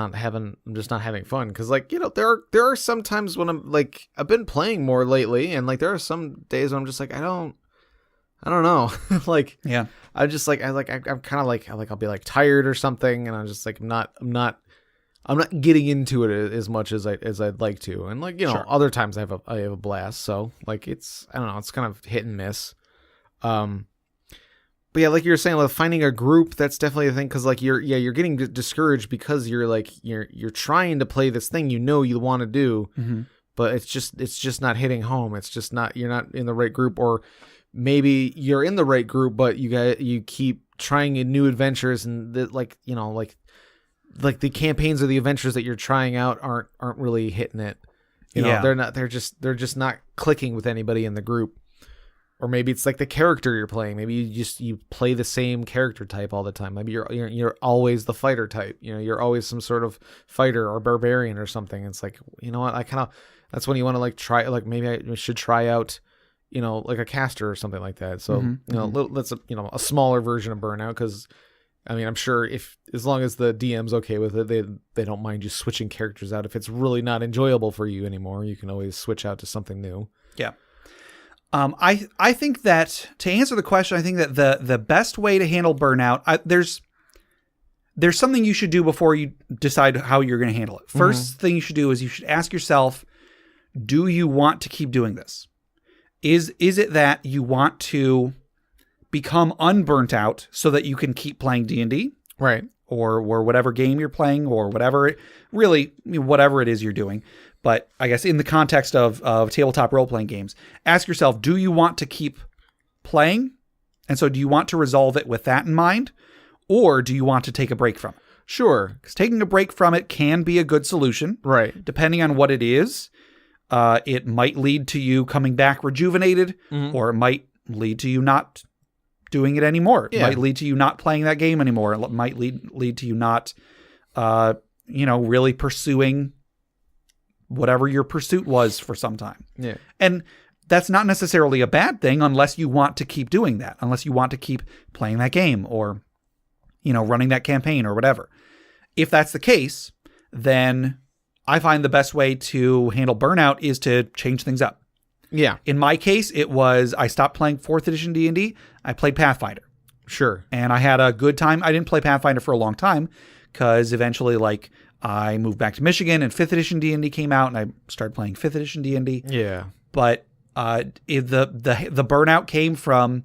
Speaker 2: not having fun because there are some times when I'm like, I've been playing more lately, and like there are some days when I'm just like, I don't know. Like, yeah, I'm just like, I'm kind of like, I'll be like tired or something. And I'm just like, I'm not getting into it as much as I'd like to. And like,
Speaker 1: Sure.
Speaker 2: Other times I have a blast. So like, I don't know, it's kind of hit and miss. But yeah, like you were saying, like finding a group, that's definitely a thing. Cause like you're getting discouraged because you're like, you're trying to play this thing, you want to do,
Speaker 1: Mm-hmm.
Speaker 2: but it's just not hitting home. It's just not, you're not in the right group, or maybe you're in the right group, but you keep trying new adventures, and the the campaigns or the adventures that you're trying out aren't really hitting it. They're just not clicking with anybody in the group. Or maybe it's like the character you're playing. Maybe you play the same character type all the time. Maybe you're always the fighter type. You're always some sort of fighter or barbarian or something. It's like, that's when you want to like try, like maybe I should try out, like a caster or something like that. So, that's a smaller version of burnout. Cause I mean, I'm sure as long as the DM's okay with it, they don't mind you switching characters out. If it's really not enjoyable for you anymore, you can always switch out to something new.
Speaker 1: Yeah. I think that to answer the question, I think that the best way to handle burnout, there's something you should do before you decide how you're going to handle it. First thing you should do is you should ask yourself, do you want to keep doing this? Is it that you want to become unburnt out so that you can keep playing D&D?
Speaker 2: Right.
Speaker 1: Or whatever game you're playing, or whatever it is you're doing. But I guess in the context of tabletop role-playing games, ask yourself, do you want to keep playing? And so do you want to resolve it with that in mind? Or do you want to take a break from it?
Speaker 2: Sure.
Speaker 1: Because taking a break from it can be a good solution.
Speaker 2: Right.
Speaker 1: Depending on what it is. It might lead to you coming back rejuvenated, or it might lead to you not doing it anymore. It might lead to you not playing that game anymore. It might lead to you not, really pursuing whatever your pursuit was for some time.
Speaker 2: Yeah.
Speaker 1: And that's not necessarily a bad thing unless you want to keep doing that, unless you want to keep playing that game or, running that campaign or whatever. If that's the case, then I find the best way to handle burnout is to change things up.
Speaker 2: Yeah.
Speaker 1: In my case, it was I stopped playing 4th edition D&D. I played Pathfinder.
Speaker 2: Sure.
Speaker 1: And I had a good time. I didn't play Pathfinder for a long time because eventually, I moved back to Michigan and 5th edition D&D came out and I started playing 5th edition D&D.
Speaker 2: Yeah.
Speaker 1: But the burnout came from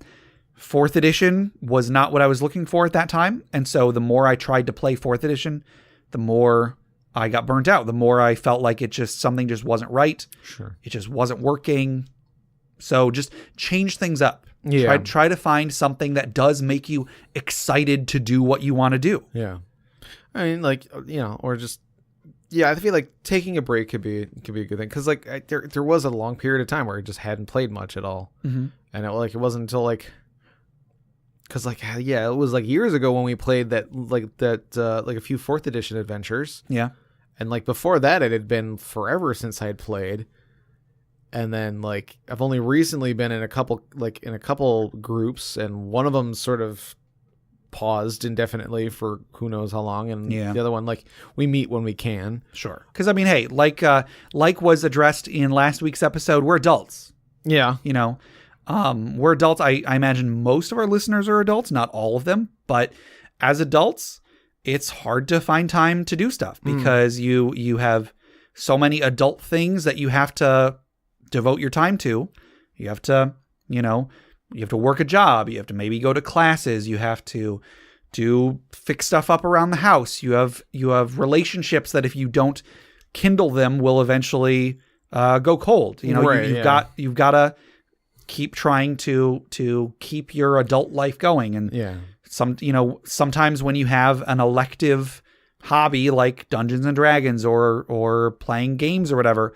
Speaker 1: 4th edition was not what I was looking for at that time. And so the more I tried to play 4th edition, the more I got burnt out. The more I felt like something just wasn't right.
Speaker 2: Sure.
Speaker 1: It just wasn't working. So just change things up.
Speaker 2: Yeah.
Speaker 1: Try to find something that does make you excited to do what you want to do.
Speaker 2: Yeah. I mean, or just, I feel like taking a break could be a good thing. Cause there was a long period of time where I just hadn't played much at all. Mm-hmm. And it wasn't until cause it was years ago when we played a few 4th edition adventures.
Speaker 1: Yeah.
Speaker 2: And before that, it had been forever since I'd played. And then I've only recently been in a couple groups, and one of them sort of paused indefinitely for who knows how long, and the other one we meet when we can.
Speaker 1: Sure. Because I mean, hey, like was addressed in last week's episode, we're adults.
Speaker 2: Yeah.
Speaker 1: We're adults. I imagine most of our listeners are adults, not all of them, but as adults, it's hard to find time to do stuff because you have so many adult things that you have to devote your time to. You have to, work a job. You have to maybe go to classes. You have to fix stuff up around the house. You have relationships that if you don't kindle them will eventually go cold. You've got to keep trying to keep your adult life going. And sometimes when you have an elective hobby like Dungeons and Dragons or playing games or whatever,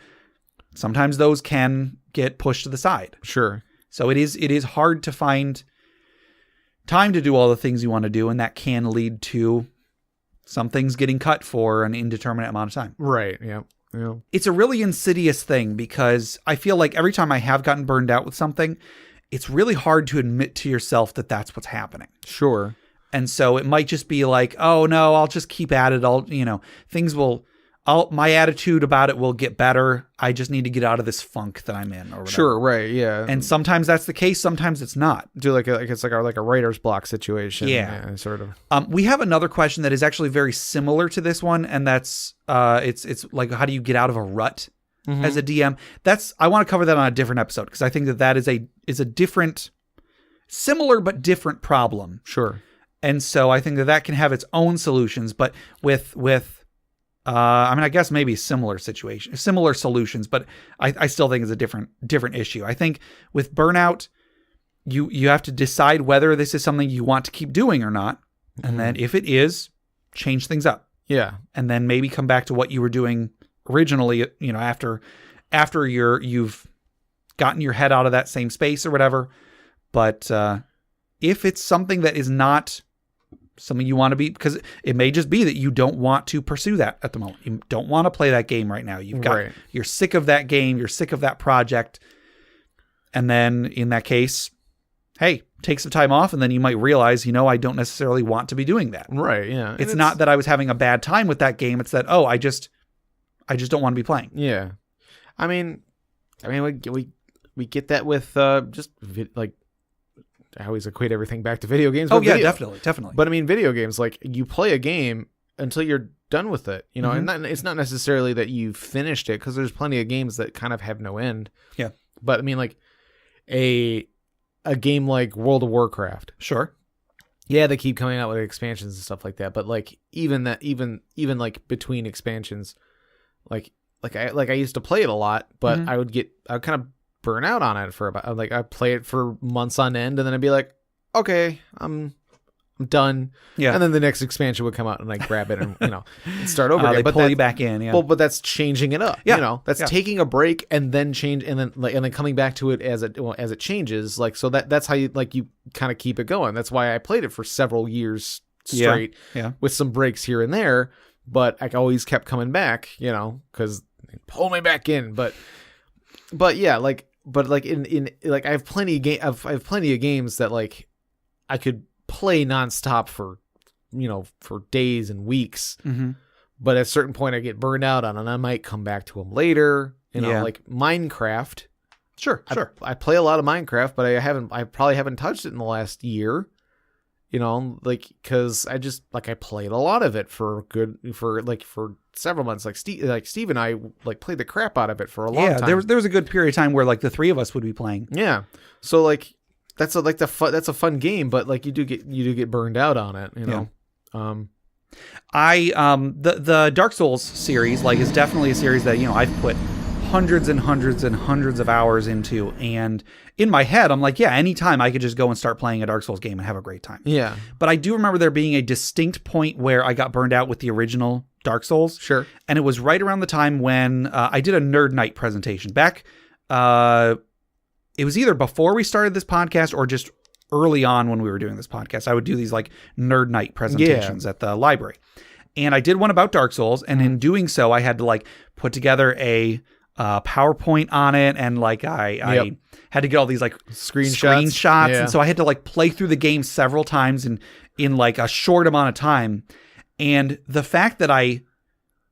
Speaker 1: sometimes those can get pushed to the side.
Speaker 2: Sure.
Speaker 1: So it is hard to find time to do all the things you want to do, and that can lead to some things getting cut for an indeterminate amount of time.
Speaker 2: Right. Yeah. Yeah.
Speaker 1: It's a really insidious thing because I feel like every time I have gotten burned out with something, it's really hard to admit to yourself that that's what's happening.
Speaker 2: Sure.
Speaker 1: And so it might just be oh no, I'll just keep at it. My attitude about it will get better. I just need to get out of this funk that I'm in or whatever.
Speaker 2: Sure. Right. Yeah.
Speaker 1: And sometimes that's the case. Sometimes it's not.
Speaker 2: Do it's like a writer's block situation. Yeah, sort of.
Speaker 1: We have another question that is actually very similar to this one. And that's, it's how do you get out of a rut as a DM? I want to cover that on a different episode because I think that is a different, similar, but different problem.
Speaker 2: Sure.
Speaker 1: And so I think that can have its own solutions, but with I guess maybe similar solutions, but I still think it's a different issue. I think with burnout, you have to decide whether this is something you want to keep doing or not. And then if it is, change things up.
Speaker 2: Yeah.
Speaker 1: And then maybe come back to what you were doing originally, after you've gotten your head out of that same space or whatever. But if it's something that is not something you want to be, because it may just be that you don't want to pursue that at the moment. You don't want to play that game right now. You're sick of that game. You're sick of that project. And then in that case, hey, take some time off. And then you might realize, I don't necessarily want to be doing that.
Speaker 2: Right. Yeah.
Speaker 1: It's not that I was having a bad time with that game. It's that, I just don't want to be playing.
Speaker 2: Yeah. I mean, we get that with I always equate everything back to video games.
Speaker 1: Oh yeah, definitely.
Speaker 2: But I mean, video games, you play a game until you're done with it, and it's not necessarily that you finished it because there's plenty of games that kind of have no end.
Speaker 1: Yeah.
Speaker 2: But I mean, a game like World of Warcraft.
Speaker 1: Sure.
Speaker 2: Yeah, they keep coming out with expansions and stuff like that. But even between expansions, I used to play it a lot, but I would kind of burn out on it for about I'd play it for months on end, and then I'd be like, okay, I'm done. Yeah. And then the next expansion would come out and grab it and and start over again.
Speaker 1: They pull you back in. Yeah.
Speaker 2: Well, but that's changing it up.
Speaker 1: Yeah.
Speaker 2: That's taking a break and then change and then coming back to it as it changes. So that's how you you kind of keep it going. That's why I played it for several years straight.
Speaker 1: Yeah.
Speaker 2: With some breaks here and there, but I always kept coming back. Because they pull me back in. But yeah, like in like I have plenty of games that like I could play nonstop for for days and weeks.
Speaker 1: Mm-hmm.
Speaker 2: But at a certain point I get burned out on, and I might come back to them later. Like Minecraft.
Speaker 1: Sure.
Speaker 2: I play a lot of Minecraft, but I probably haven't touched it in the last year. Because I just I played a lot of it for several months. Like Steve and I played the crap out of it for a long time.
Speaker 1: There was a good period of time where the three of us would be playing.
Speaker 2: Yeah. So that's a fun game, but you do get burned out on it,
Speaker 1: Yeah. The Dark Souls series is definitely a series that I've put hundreds and hundreds and hundreds of hours into, and in my head I'm anytime I could just go and start playing a Dark Souls game and have a great time.
Speaker 2: Yeah.
Speaker 1: But I do remember there being a distinct point where I got burned out with the original Dark Souls.
Speaker 2: Sure.
Speaker 1: And it was right around the time when I did a Nerd Night presentation back. It was either before we started this podcast or just early on when we were doing this podcast. I would do these Nerd Night presentations at the library. And I did one about Dark Souls, and in doing so I had to put together a PowerPoint on it, and I had to get all these screenshots.
Speaker 2: Yeah.
Speaker 1: And so I had to play through the game several times in a short amount of time. And the fact that I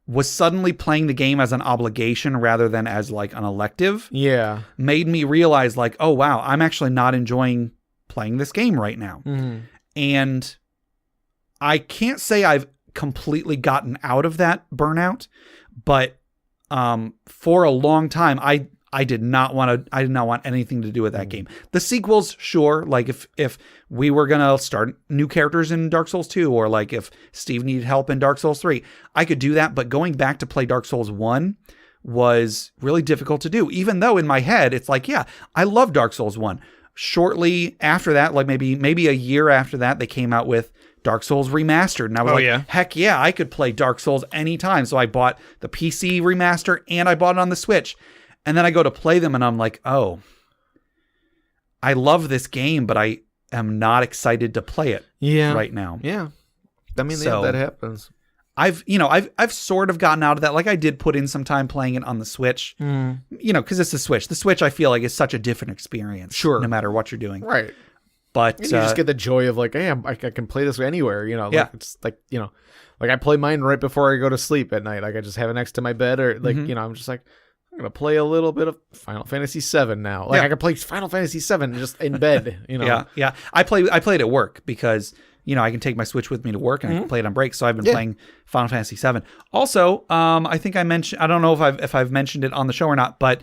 Speaker 1: was suddenly playing the game as an obligation rather than as an elective made me realize oh wow, I'm actually not enjoying playing this game right now.
Speaker 2: Mm-hmm.
Speaker 1: And I can't say I've completely gotten out of that burnout, but for a long time I did not want anything to do with that game. The sequels, sure, if we were gonna start new characters in Dark Souls 2, or if Steve needed help in Dark Souls 3, I could do that, but going back to play Dark Souls 1 was really difficult to do, even though in my head it's I love Dark Souls 1. Shortly after that, maybe a year after that, they came out with Dark Souls Remastered, and I was heck yeah, I could play Dark Souls anytime. So I bought the PC remaster and I bought it on the Switch. And then I go to play them and I'm oh, I love this game, but I am not excited to play it right now.
Speaker 2: Yeah. I mean, that happens.
Speaker 1: I've sort of gotten out of that. I did put in some time playing it on the Switch, because it's the Switch. The Switch, I feel is such a different experience.
Speaker 2: Sure.
Speaker 1: No matter what you're doing.
Speaker 2: Right.
Speaker 1: But
Speaker 2: and you just get the joy of hey, I can play this anywhere, it's I play mine right before I go to sleep at night. I just have it next to my bed, or I'm just I'm gonna play a little bit of Final Fantasy VII now. I can play Final Fantasy VII just in bed.
Speaker 1: Yeah. I played at work because I can take my Switch with me to work and I can play it on break. So I've been playing Final Fantasy VII. Also, I think I mentioned, I don't know if I've mentioned it on the show or not, but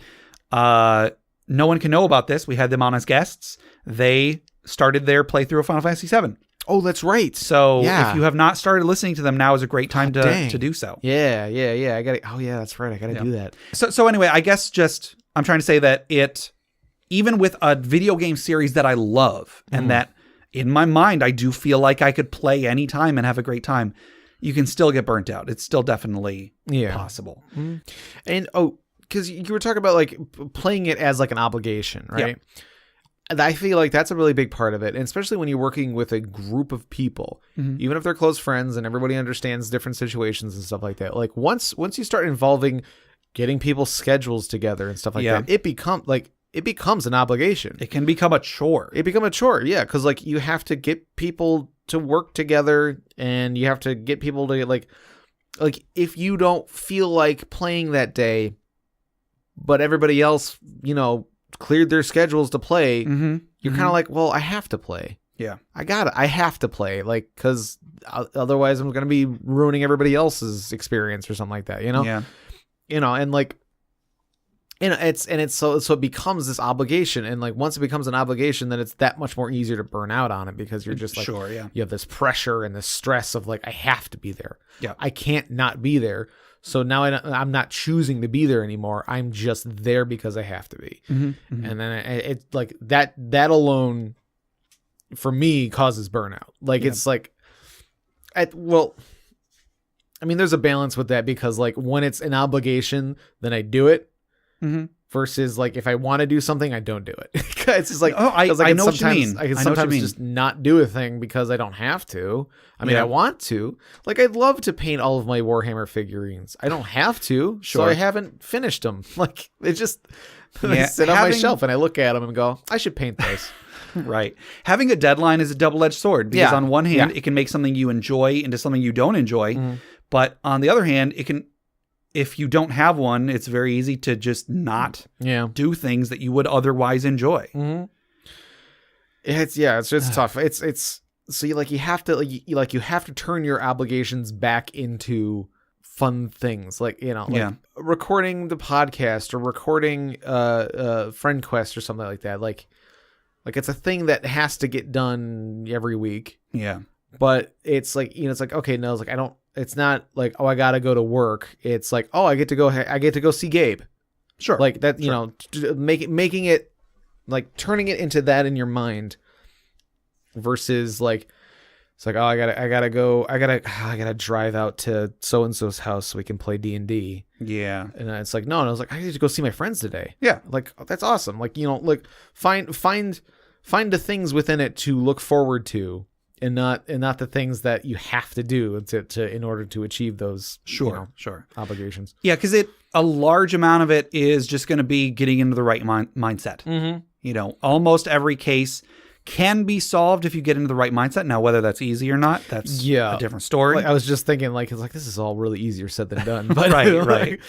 Speaker 1: no one can know about this. We had them on as guests. They started their playthrough of Final Fantasy VII.
Speaker 2: Oh, that's right.
Speaker 1: So if you have not started listening to them, now is a great time to do so.
Speaker 2: Yeah. I got it. Oh yeah, that's right. I got to do that.
Speaker 1: So anyway, I guess I'm trying to say that even with a video game series that I love and that in my mind, I do feel like I could play anytime and have a great time, you can still get burnt out. It's still definitely possible.
Speaker 2: Mm-hmm. And because you were talking about playing it as an obligation, right?
Speaker 1: Yep.
Speaker 2: I feel that's a really big part of it, and especially when you're working with a group of people, even if they're close friends and everybody understands different situations and stuff like that. Once you start involving getting people's schedules together and stuff like that, it becomes an obligation.
Speaker 1: It can become a chore.
Speaker 2: Yeah, because you have to get people to work together, and you have to get people to if you don't feel like playing that day, but everybody else, cleared their schedules to play, you're kind of well, I have to play.
Speaker 1: Yeah.
Speaker 2: I have to play, because otherwise I'm going to be ruining everybody else's experience or something like that,
Speaker 1: Yeah.
Speaker 2: And so it becomes this obligation, and once it becomes an obligation, then it's that much more easier to burn out on it, because you're just
Speaker 1: sure, yeah.
Speaker 2: You have this pressure and this stress of I have to be there.
Speaker 1: Yeah.
Speaker 2: I can't not be there. So now I'm not choosing to be there anymore. I'm just there because I have to be.
Speaker 1: Mm-hmm.
Speaker 2: And then it's that alone for me causes burnout. It's there's a balance with that, because when it's an obligation, then I do it.
Speaker 1: Mm-hmm.
Speaker 2: Versus if I want to do something, I don't do it. It's just
Speaker 1: I know what you mean.
Speaker 2: I can sometimes just not do a thing because I don't have to. I want to. I'd love to paint all of my Warhammer figurines. I don't have to, so I haven't finished them. It's just They sit on my shelf and I look at them and go, I should paint those.
Speaker 1: Right. Having a deadline is a double-edged sword because on one hand, it can make something you enjoy into something you don't enjoy. But on the other hand, it can, if you don't have one, it's very easy to just not do things that you would otherwise enjoy.
Speaker 2: It's just tough. It's so you have to turn your obligations back into fun things, like recording the podcast or recording friend quest or something like that. Like it's a thing that has to get done every week. Yeah. But it's like, it's like, okay, no, it's like it's not like, oh, I gotta go to work. It's like, oh, I get to go see Gabe. Sure. Like that, making it like turning it into that in your mind versus like, it's like, oh, I gotta drive out to so-and-so's house so we can play D&D. Yeah. And it's like, no, I was like, I need to go see my friends today. Yeah. Like, that's awesome. Like, find the things within it to look forward to and not the things that you have to do to in order to achieve those obligations.
Speaker 1: Yeah. Cause a large amount of it is just going to be getting into the right mindset. Almost every case can be solved if you get into the right mindset. Now, whether that's easy or not, that's a different story.
Speaker 2: Like, I was just thinking, like, it's like, this is all really easier said than done. But
Speaker 1: right.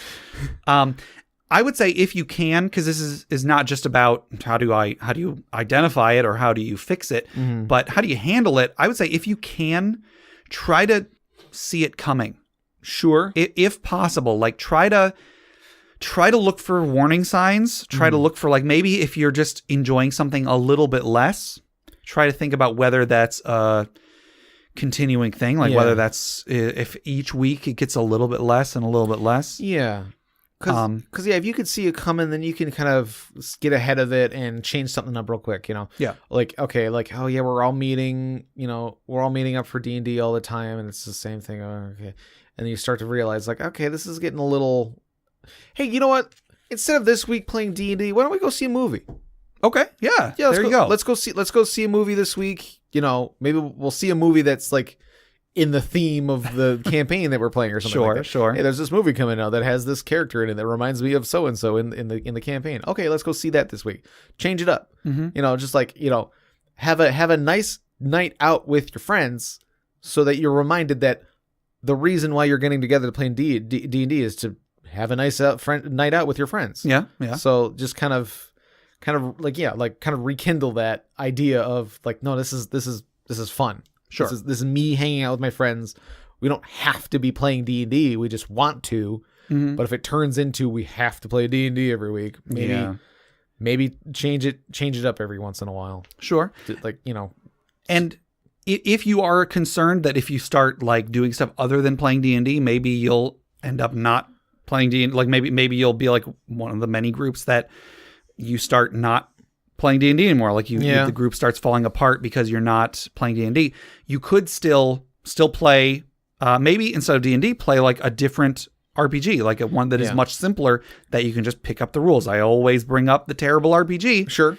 Speaker 1: I would say if you can, because this is not just about how do you identify it or how do you fix it, but how do you handle it? I would say if you can, try to see it coming. Sure. If possible, like try to look for warning signs. Try to look for, like, maybe if you're just enjoying something a little bit less, try to think about whether that's a continuing thing, like whether that's if each week it gets a little bit less and a little bit less. Yeah.
Speaker 2: Because if you could see it coming, then you can kind of get ahead of it and change something up real quick, Yeah. Like, okay, like, oh yeah, we're all meeting up for D&D all the time and it's the same thing. Oh, okay. And then you start to realize, like, okay, this is getting a little, hey, you know what? Instead of this week playing D&D, why don't we go see a movie?
Speaker 1: Okay. Yeah. There you go.
Speaker 2: Let's go see a movie this week. Maybe we'll see a movie that's like in the theme of the campaign that we're playing or something like that. Sure. Hey, there's this movie coming out that has this character in it that reminds me of so and so in the campaign. Okay, let's go see that this week. Change it up. Just like, have a nice night out with your friends so that you're reminded that the reason why you're getting together to play D&D is to have a nice night out with your friends. Yeah. Yeah. So just kind of rekindle that idea of like, no, this is fun. Sure. This is me hanging out with my friends. We don't have to be playing D&D. We just want to. But if it turns into we have to play D&D every week, maybe change it up every once in a while. Sure.
Speaker 1: And if you are concerned that if you start like doing stuff other than playing D&D, maybe you'll end up not playing D&D. Like maybe you'll be like one of the many groups that you start not playing D&D anymore. Like the group starts falling apart because you're not playing D&D. You could still play, maybe instead of D&D, play like a different RPG, like one that is much simpler that you can just pick up the rules. I always bring up the terrible RPG. Sure.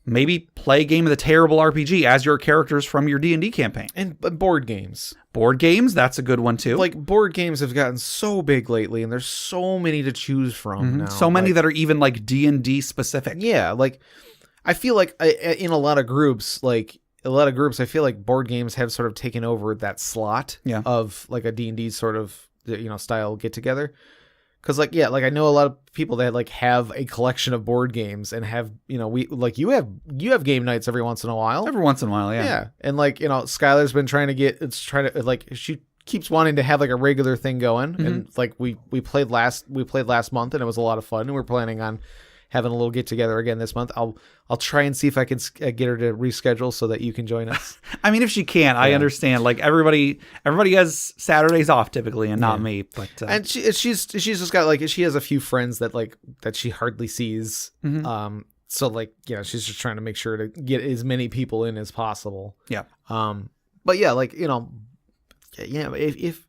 Speaker 1: Maybe play a game of the terrible RPG as your characters from your D&D campaign.
Speaker 2: And board games.
Speaker 1: Board games, that's a good one too.
Speaker 2: Like board games have gotten so big lately and there's so many to choose from now.
Speaker 1: So many that are even like D&D specific.
Speaker 2: Yeah, like I feel like in a lot of groups, I feel like board games have sort of taken over that slot of like a D&D sort of, style get together. Cause I know a lot of people that like have a collection of board games and have, you have game nights every once in a while.
Speaker 1: Every once in a while. Yeah.
Speaker 2: Yeah. And Skylar's been trying to she keeps wanting to have like a regular thing going. And like we played last month and it was a lot of fun and we're planning on having a little get together again this month. I'll try and see if I can get her to reschedule so that you can join us.
Speaker 1: I mean, if she can, I understand. Like everybody has Saturdays off typically, and not me. But
Speaker 2: and she's just got like she has a few friends that she hardly sees. So she's just trying to make sure to get as many people in as possible. Yeah. But yeah, if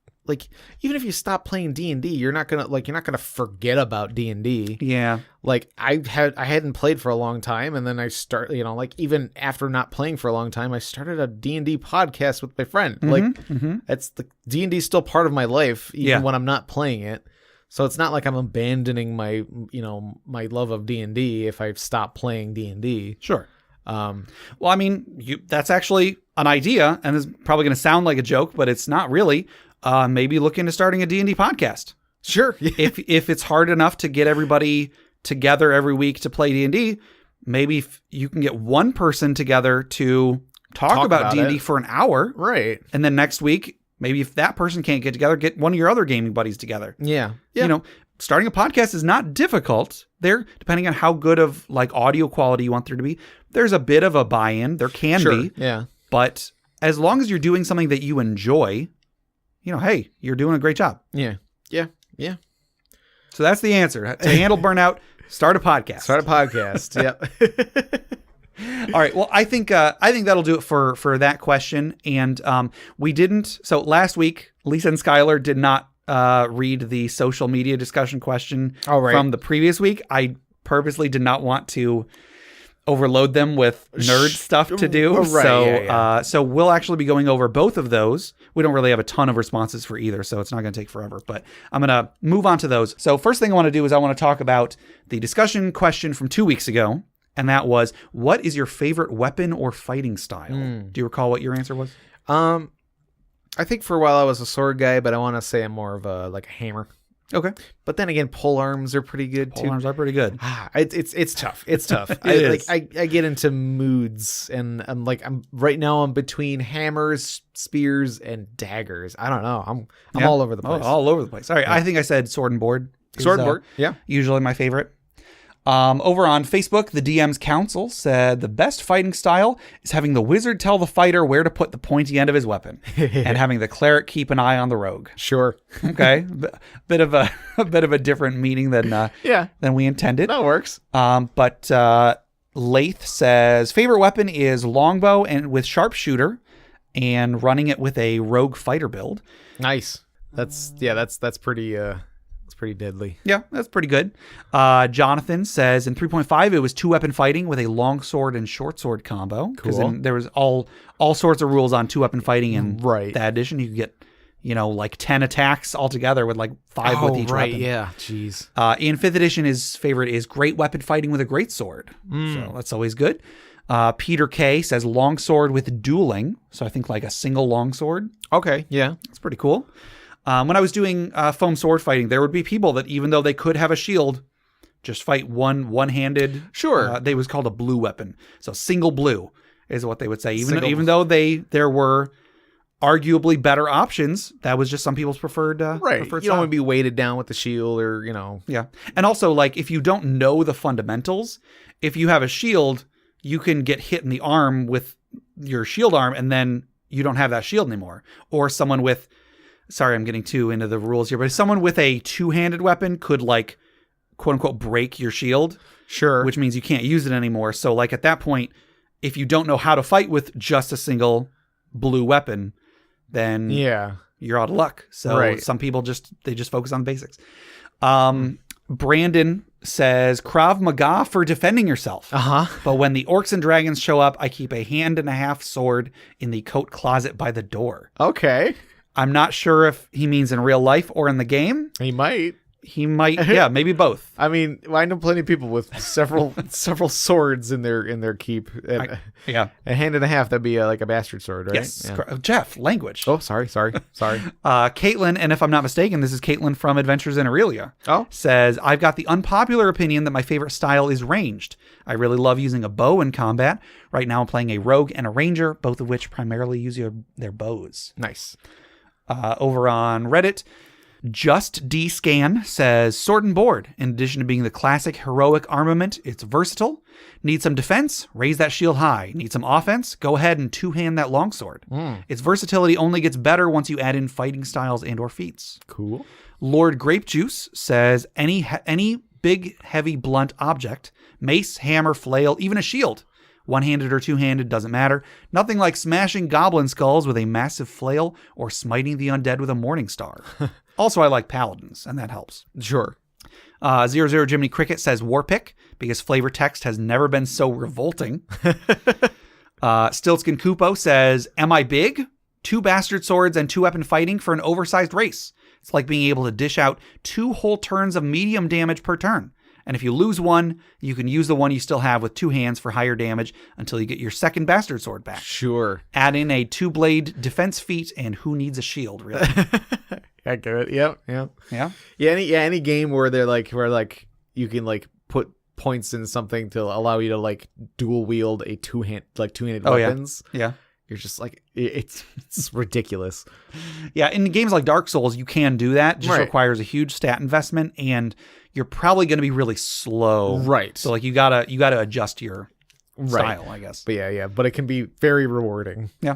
Speaker 2: even if you stop playing D&D, you're not gonna forget about D&D. Yeah. Like I hadn't played for a long time, and then I start, even after not playing for a long time, I started a D&D podcast with my friend. It's the D&D is still part of my life, even when I'm not playing it. So it's not like I'm abandoning my love of D&D if I've stopped playing D&D.
Speaker 1: Sure. Well, I mean, that's actually an idea, and it's probably going to sound like a joke, but it's not really. Maybe look into starting a D&D podcast.
Speaker 2: Sure.
Speaker 1: If it's hard enough to get everybody together every week to play D&D, maybe if you can get one person together to talk about D&D for an hour.
Speaker 2: Right.
Speaker 1: And then next week, maybe if that person can't get together, get one of your other gaming buddies together.
Speaker 2: Yeah.
Speaker 1: Starting a podcast is not difficult. There, depending on how good of like audio quality you want there to be, there's a bit of a buy-in. There can be.
Speaker 2: Yeah.
Speaker 1: But as long as you're doing something that you enjoy, hey, you're doing a great job.
Speaker 2: Yeah. Yeah. Yeah.
Speaker 1: So that's the answer. To handle burnout, start a podcast.
Speaker 2: Yep.
Speaker 1: All right. Well, I think that'll do it for that question. And we didn't. So last week, Lisa and Skylar did not read the social media discussion question from the previous week. I purposely did not want to overload them with nerd stuff to do.
Speaker 2: Right,
Speaker 1: so we'll actually be going over both of those. We don't really have a ton of responses for either, so it's not going to take forever, but I'm going to move on to those. So first thing I want to do is I want to talk about the discussion question from 2 weeks ago, and that was, what is your favorite weapon or fighting style? Do you recall what your answer was?
Speaker 2: I think for a while I was a sword guy, but I want to say I'm more of a hammer.
Speaker 1: Okay.
Speaker 2: But then again, pole arms are pretty good too.
Speaker 1: Pole arms are pretty good.
Speaker 2: It's tough. It's tough. I get into moods, and I'm right now I'm between hammers, spears, and daggers. I don't know. I'm all over the place.
Speaker 1: All over the place. All right. Yeah. I think I said sword and board.
Speaker 2: Sword and board. Yeah.
Speaker 1: Usually my favorite. Over on Facebook, the DM's Council said the best fighting style is having the wizard tell the fighter where to put the pointy end of his weapon, and having the cleric keep an eye on the rogue.
Speaker 2: Sure.
Speaker 1: Okay, bit of a different meaning than we intended.
Speaker 2: That works.
Speaker 1: But Lath says favorite weapon is longbow and with sharpshooter, and running it with a rogue fighter build.
Speaker 2: Nice. That's pretty. Pretty deadly.
Speaker 1: Yeah, that's pretty good. Jonathan says in 3.5 it was 2-weapon fighting with a long sword and short sword combo. Because there was all sorts of rules on 2-weapon fighting in that edition. You could get, like 10 attacks altogether with like 5 with each weapon.
Speaker 2: Yeah, jeez.
Speaker 1: In 5th edition, his favorite is great weapon fighting with a great sword. So that's always good. Peter K says long sword with dueling. So I think like a single long sword.
Speaker 2: Okay, yeah.
Speaker 1: That's pretty cool. When I was doing foam sword fighting, there would be people that even though they could have a shield, just fight one-handed.
Speaker 2: Sure.
Speaker 1: They was called a blue weapon. So single blue is what they would say. Even though there were arguably better options, that was just some people's preferred
Speaker 2: right.
Speaker 1: Preferred
Speaker 2: you don't want to be weighted down with the shield or,
Speaker 1: Yeah. And also, like, if you don't know the fundamentals, if you have a shield, you can get hit in the arm with your shield arm, and then you don't have that shield anymore. Or someone with... Sorry, I'm getting too into the rules here, but if someone with a two-handed weapon could, like, quote-unquote, break your shield.
Speaker 2: Sure.
Speaker 1: Which means you can't use it anymore. So, like, at that point, if you don't know how to fight with just a single blue weapon, then you're out of luck. So some people just focus on the basics. Brandon says, Krav Maga for defending yourself. But when the orcs and dragons show up, I keep a hand-and-a-half sword in the coat closet by the door.
Speaker 2: Okay.
Speaker 1: I'm not sure if he means in real life or in the game.
Speaker 2: He might.
Speaker 1: Yeah, maybe both.
Speaker 2: I mean, I know plenty of people with several swords in their keep. And, a hand and a half, that'd be like a bastard sword, right?
Speaker 1: Yes. Yeah. Jeff, language.
Speaker 2: Oh, sorry.
Speaker 1: Caitlin, and if I'm not mistaken, this is Caitlin from Adventures in Aurelia. Says, I've got the unpopular opinion that my favorite style is ranged. I really love using a bow in combat. Right now I'm playing a rogue and a ranger, both of which primarily use their bows.
Speaker 2: Nice.
Speaker 1: Over on Reddit, Just D-Scan says, sword and board. In addition to being the classic heroic armament, it's versatile. Need some defense? Raise that shield high. Need some offense? Go ahead and two-hand that longsword. Its versatility only gets better once you add in fighting styles and or feats.
Speaker 2: Cool.
Speaker 1: Lord Grape Juice says, any big, heavy, blunt object, mace, hammer, flail, even a shield. One-handed or two-handed, doesn't matter. Nothing like smashing goblin skulls with a massive flail or smiting the undead with a morning star. Also, I like paladins, and that helps.
Speaker 2: Sure.
Speaker 1: 00 Jiminy Cricket says Warpick, because flavor text has never been so revolting. Stiltskin Kupo says, am I big? 2 bastard swords and 2-weapon fighting for an oversized race. It's like being able to dish out 2 whole turns of medium damage per turn. And if you lose one, you can use the one you still have with 2 hands for higher damage until you get your second bastard sword back.
Speaker 2: Sure.
Speaker 1: Add in a 2-blade defense feat, and who needs a shield, really?
Speaker 2: I get it. Yep.
Speaker 1: Yeah.
Speaker 2: Any game where you can put points in something to allow you to dual wield a two-handed weapons.
Speaker 1: Yeah.
Speaker 2: You're just it's ridiculous.
Speaker 1: Yeah, in games like Dark Souls, you can do that. It just requires a huge stat investment, and you're probably going to be really slow.
Speaker 2: Right.
Speaker 1: So you gotta adjust your style, I guess.
Speaker 2: But it can be very rewarding.
Speaker 1: Yeah.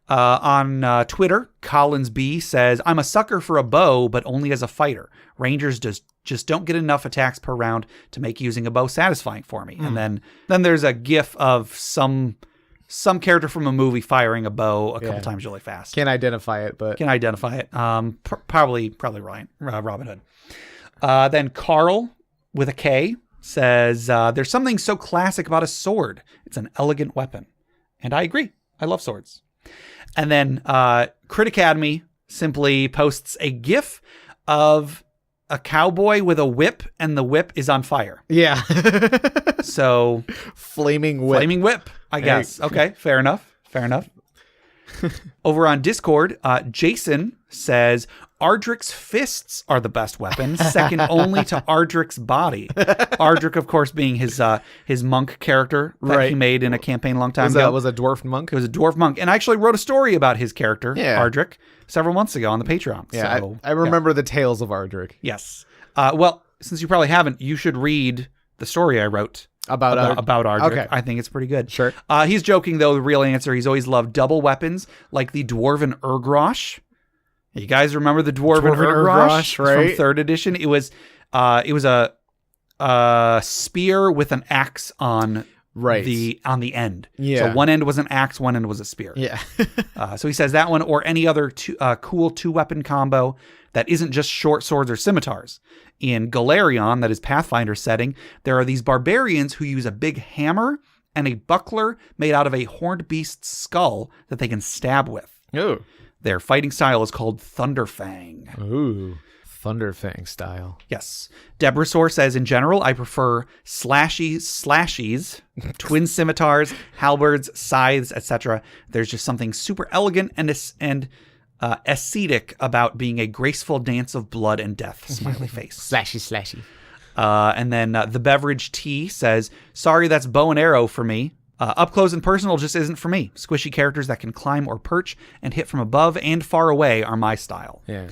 Speaker 1: On Twitter, Collins B says, I'm a sucker for a bow, but only as a fighter. Rangers just don't get enough attacks per round to make using a bow satisfying for me. And then there's a gif of some character from a movie firing a bow a couple times really fast.
Speaker 2: Can't identify it, but
Speaker 1: probably Robin Hood. Then Carl with a K says, there's something so classic about a sword. It's an elegant weapon. And I agree. I love swords. And then Crit Academy simply posts a GIF of a cowboy with a whip, and the whip is on fire.
Speaker 2: Yeah.
Speaker 1: So
Speaker 2: Flaming whip,
Speaker 1: I guess. Okay, fair enough. Over on Discord, Jason says, Ardrick's fists are the best weapon, second only to Ardrick's body. Ardrick, of course, being his monk character that he made in a campaign a long time ago.
Speaker 2: Was a dwarf monk?
Speaker 1: It was a dwarf monk. And I actually wrote a story about his character, Ardrick, several months ago on the Patreon.
Speaker 2: Yeah,
Speaker 1: so,
Speaker 2: I remember the tales of Ardrick.
Speaker 1: Yes. Well, since you probably haven't, you should read the story I wrote about Ardrick.
Speaker 2: Okay.
Speaker 1: I think it's pretty good.
Speaker 2: Sure.
Speaker 1: He's joking, though. The real answer, he's always loved double weapons like the Dwarven Urgrosh. You guys remember the Dwarven Urgrosh
Speaker 2: right?
Speaker 1: from 3rd edition? It was a spear with an axe on the end.
Speaker 2: Yeah.
Speaker 1: So one end was an axe, one end was a spear.
Speaker 2: Yeah.
Speaker 1: So he says that one or any other cool 2-weapon combo that isn't just short swords or scimitars. In Galarion, that is Pathfinder setting, there are these barbarians who use a big hammer and a buckler made out of a horned beast's skull that they can stab with.
Speaker 2: Ooh.
Speaker 1: Their fighting style is called Thunderfang.
Speaker 2: Ooh. Thunderfang style.
Speaker 1: Yes. Debrasor says, in general, I prefer slashies, twin scimitars, halberds, scythes, etc. There's just something super elegant and ascetic about being a graceful dance of blood and death. Smiley face.
Speaker 2: Slashy.
Speaker 1: And then the beverage tea says, sorry, that's bow and arrow for me. Up close and personal just isn't for me. Squishy characters that can climb or perch and hit from above and far away are my style.
Speaker 2: Yeah.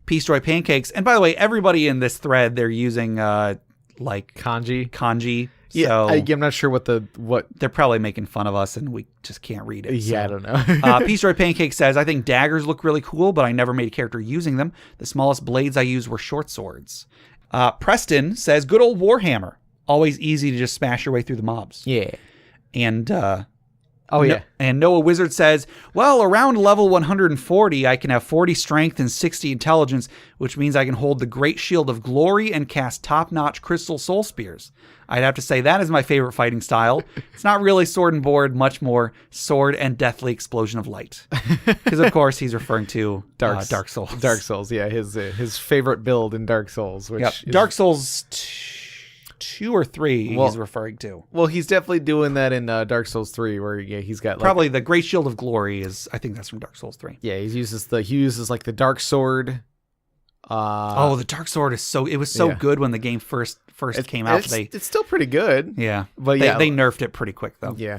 Speaker 1: Peace Joy Pancakes. And by the way, everybody in this thread, they're using kanji.
Speaker 2: Yeah,
Speaker 1: so
Speaker 2: I'm not sure what
Speaker 1: they're probably making fun of us and we just can't read it.
Speaker 2: Yeah, I don't know.
Speaker 1: Peace Joy Pancake says, I think daggers look really cool, but I never made a character using them. The smallest blades I used were short swords. Preston says, good old Warhammer. Always easy to just smash your way through the mobs.
Speaker 2: Yeah.
Speaker 1: And
Speaker 2: and
Speaker 1: Noah Wizard says, well, around level 140, I can have 40 strength and 60 intelligence, which means I can hold the Great Shield of Glory and cast top-notch crystal soul spears. I'd have to say that is my favorite fighting style. It's not really sword and board, much more sword and deathly explosion of light. Because, of course, he's referring to Dark Souls.
Speaker 2: Dark Souls, yeah, his favorite build in Dark Souls. Which
Speaker 1: Dark Souls 2 or 3 he's referring to.
Speaker 2: Well, he's definitely doing that in Dark Souls 3, where he's got
Speaker 1: probably the Great Shield of Glory is. I think that's from Dark Souls 3.
Speaker 2: Yeah, he uses the dark sword.
Speaker 1: The dark sword is so good when the game first came out.
Speaker 2: It's still pretty good.
Speaker 1: Yeah,
Speaker 2: but
Speaker 1: they nerfed it pretty quick though.
Speaker 2: Yeah.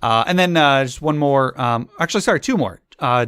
Speaker 1: And then just one more. Two more.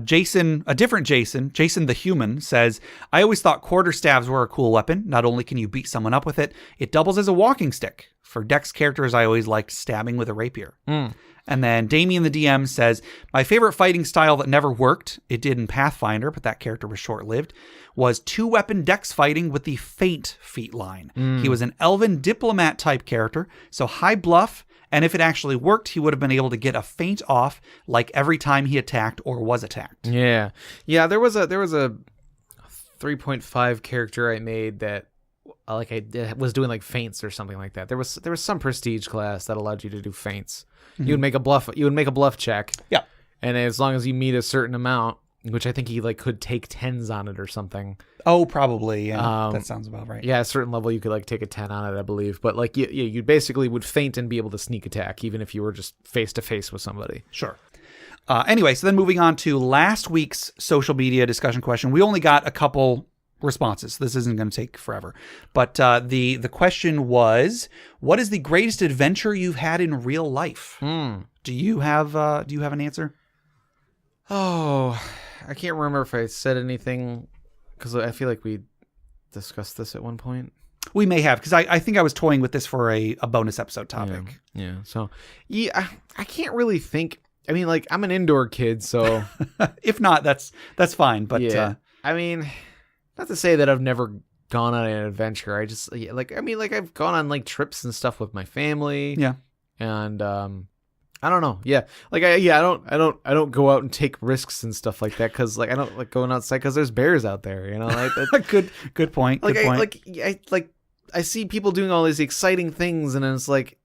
Speaker 1: Jason, a different Jason the Human, says, I always thought quarterstaves were a cool weapon. Not only can you beat someone up with it, it doubles as a walking stick. For Dex characters, I always liked stabbing with a rapier. And then Damien the DM says, my favorite fighting style that never worked, it did in Pathfinder, but that character was short-lived, was 2-weapon Dex fighting with the Feint feat line. He was an elven diplomat type character, so high bluff, and if it actually worked, he would have been able to get a feint off like every time he attacked or was attacked.
Speaker 2: Yeah. Yeah, there was a 3.5 character I made that was doing like feints or something like that. There was some prestige class that allowed you to do feints. You would make a bluff check.
Speaker 1: Yeah.
Speaker 2: And as long as you meet a certain amount, which I think he like could take 10s on it or something.
Speaker 1: Oh, probably. Yeah, that sounds about right.
Speaker 2: Yeah, at a certain level you could like take a 10 on it, I believe. But like you basically would feint and be able to sneak attack even if you were just face to face with somebody.
Speaker 1: Sure. Anyway, so then moving on to last week's social media discussion question. We only got a couple responses. This isn't going to take forever. But the question was, what is the greatest adventure you've had in real life? Do you have an answer?
Speaker 2: Oh, I can't remember if I said anything because I feel like we discussed this at one point.
Speaker 1: We may have, because I think I was toying with this for a bonus episode topic.
Speaker 2: Yeah. So, yeah, I can't really think. I mean, like, I'm an indoor kid, so
Speaker 1: if not, that's fine. But
Speaker 2: yeah, I mean, not to say that I've never gone on an adventure. I just I've gone on like trips and stuff with my family.
Speaker 1: Yeah,
Speaker 2: and I don't know. Yeah, like I don't go out and take risks and stuff like that because like I don't like going outside because there's bears out there. You know, like
Speaker 1: good point.
Speaker 2: Like
Speaker 1: good point.
Speaker 2: I see people doing all these exciting things, and it's like,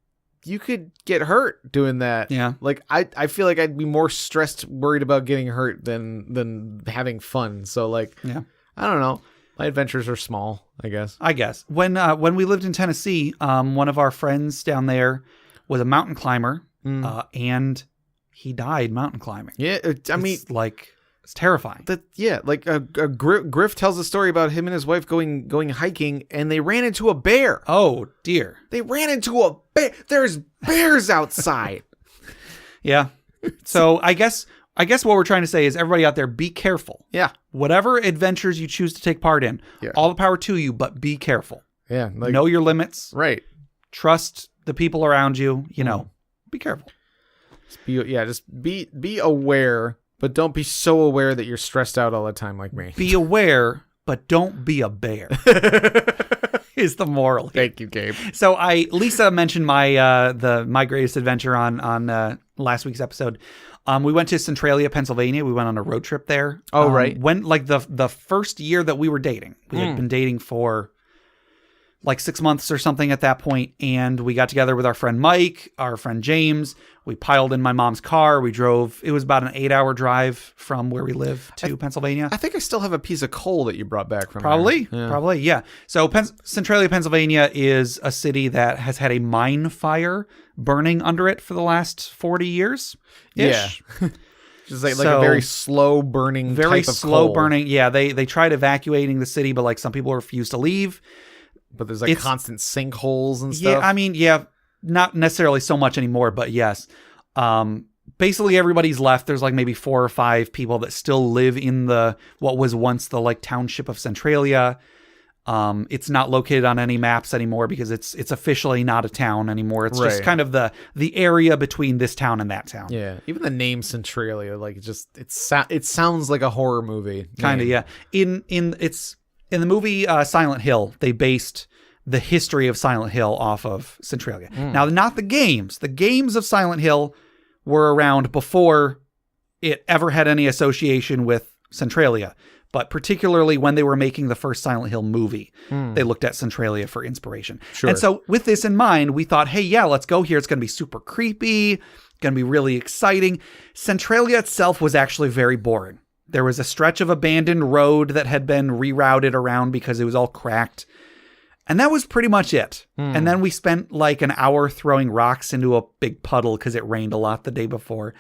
Speaker 2: you could get hurt doing that.
Speaker 1: Yeah.
Speaker 2: Like I feel like I'd be more stressed, worried about getting hurt than having fun. So like,
Speaker 1: yeah,
Speaker 2: I don't know. My adventures are small, I guess.
Speaker 1: When we lived in Tennessee, one of our friends down there was a mountain climber, and he died mountain climbing.
Speaker 2: Yeah.
Speaker 1: It's terrifying.
Speaker 2: Griff tells a story about him and his wife going hiking, and they ran into a bear.
Speaker 1: Oh dear.
Speaker 2: They ran into a bear. There's bears outside.
Speaker 1: Yeah. So I guess what we're trying to say is, everybody out there, be careful.
Speaker 2: Yeah.
Speaker 1: Whatever adventures you choose to take part in, all the power to you, but be careful.
Speaker 2: Yeah.
Speaker 1: Know your limits.
Speaker 2: Right.
Speaker 1: Trust the people around you. You know, be careful.
Speaker 2: Just be aware. But don't be so aware that you're stressed out all the time like me.
Speaker 1: Be aware, but don't be a bear. Is the moral here.
Speaker 2: Thank you, Gabe.
Speaker 1: So Lisa mentioned my greatest adventure on last week's episode. We went to Centralia, Pennsylvania. We went on a road trip there.
Speaker 2: Oh, right.
Speaker 1: When like the first year that we were dating. We had been dating for like 6 months or something at that point, and we got together with our friend Mike, our friend James. We piled in my mom's car. We drove. It was about an 8-hour drive from where we live to Pennsylvania.
Speaker 2: I think I still have a piece of coal that you brought back from
Speaker 1: Probably.
Speaker 2: Yeah.
Speaker 1: So Centralia, Pennsylvania is a city that has had a mine fire burning under it for the last 40 years.
Speaker 2: Yeah. Just like a very slow burning
Speaker 1: very
Speaker 2: type of
Speaker 1: slow
Speaker 2: coal.
Speaker 1: burning. Yeah, they tried evacuating the city, but like some people refuse to leave.
Speaker 2: But there's like constant sinkholes and stuff.
Speaker 1: Yeah, I mean, not necessarily so much anymore, but yes. Basically everybody's left. There's like maybe 4 or 5 people that still live in what was once the like township of Centralia. It's not located on any maps anymore because it's officially not a town anymore. It's just kind of the area between this town and that town.
Speaker 2: Yeah, even the name Centralia, like it sounds like a horror movie.
Speaker 1: Kind of, yeah. In the movie Silent Hill, they based the history of Silent Hill off of Centralia. Now, not the games. The games of Silent Hill were around before it ever had any association with Centralia. But particularly when they were making the first Silent Hill movie, they looked at Centralia for inspiration.
Speaker 2: Sure.
Speaker 1: And so with this in mind, we thought, hey, yeah, let's go here. It's going to be super creepy. Going to be really exciting. Centralia itself was actually very boring. There was a stretch of abandoned road that had been rerouted around because it was all cracked. And that was pretty much it. And then we spent like an hour throwing rocks into a big puddle because it rained a lot the day before.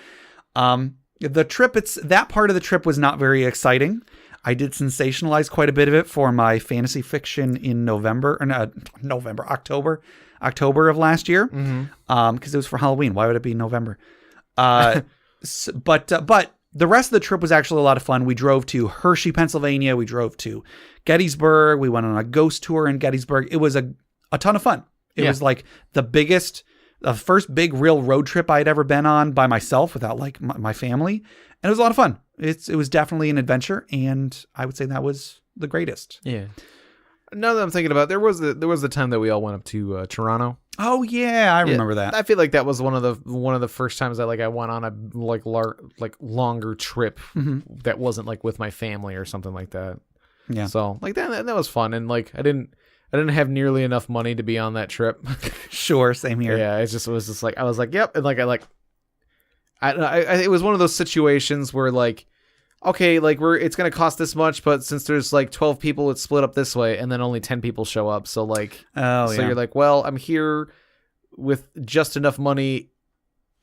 Speaker 1: The trip, that part of the trip was not very exciting. I did sensationalize quite a bit of it for my fantasy fiction in October of last year. Because it was for Halloween. Why would it be November? But the rest of the trip was actually a lot of fun. We drove to Hershey, Pennsylvania. We drove to Gettysburg. We went on a ghost tour in Gettysburg. It was a ton of fun. It was like the first big real road trip I had ever been on by myself without like my family. And it was a lot of fun. It was definitely an adventure. And I would say that was the greatest.
Speaker 2: Yeah. Now that I'm thinking about it, there was the time that we all went up to Toronto.
Speaker 1: Oh yeah, I remember that.
Speaker 2: I feel like that was one of the first times that like I went on a longer trip that wasn't like with my family or something like that.
Speaker 1: Yeah.
Speaker 2: So like that was fun, and like I didn't have nearly enough money to be on that trip.
Speaker 1: Sure, same here.
Speaker 2: Yeah, it was just like I was like, yep, and like it was one of those situations where like okay, like it's going to cost this much, but since there's like 12 people, it's split up this way, and then only 10 people show up. So like, you're like, well, I'm here with just enough money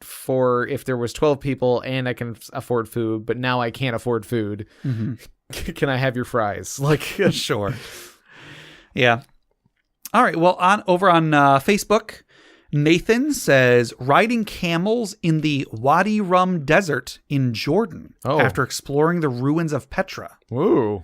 Speaker 2: for if there was 12 people and I can afford food, but now I can't afford food. Mm-hmm. Can I have your fries? Like,
Speaker 1: sure. Yeah. All right. Well, over on Facebook, Nathan says riding camels in the Wadi Rum Desert in Jordan after exploring the ruins of Petra.
Speaker 2: Ooh.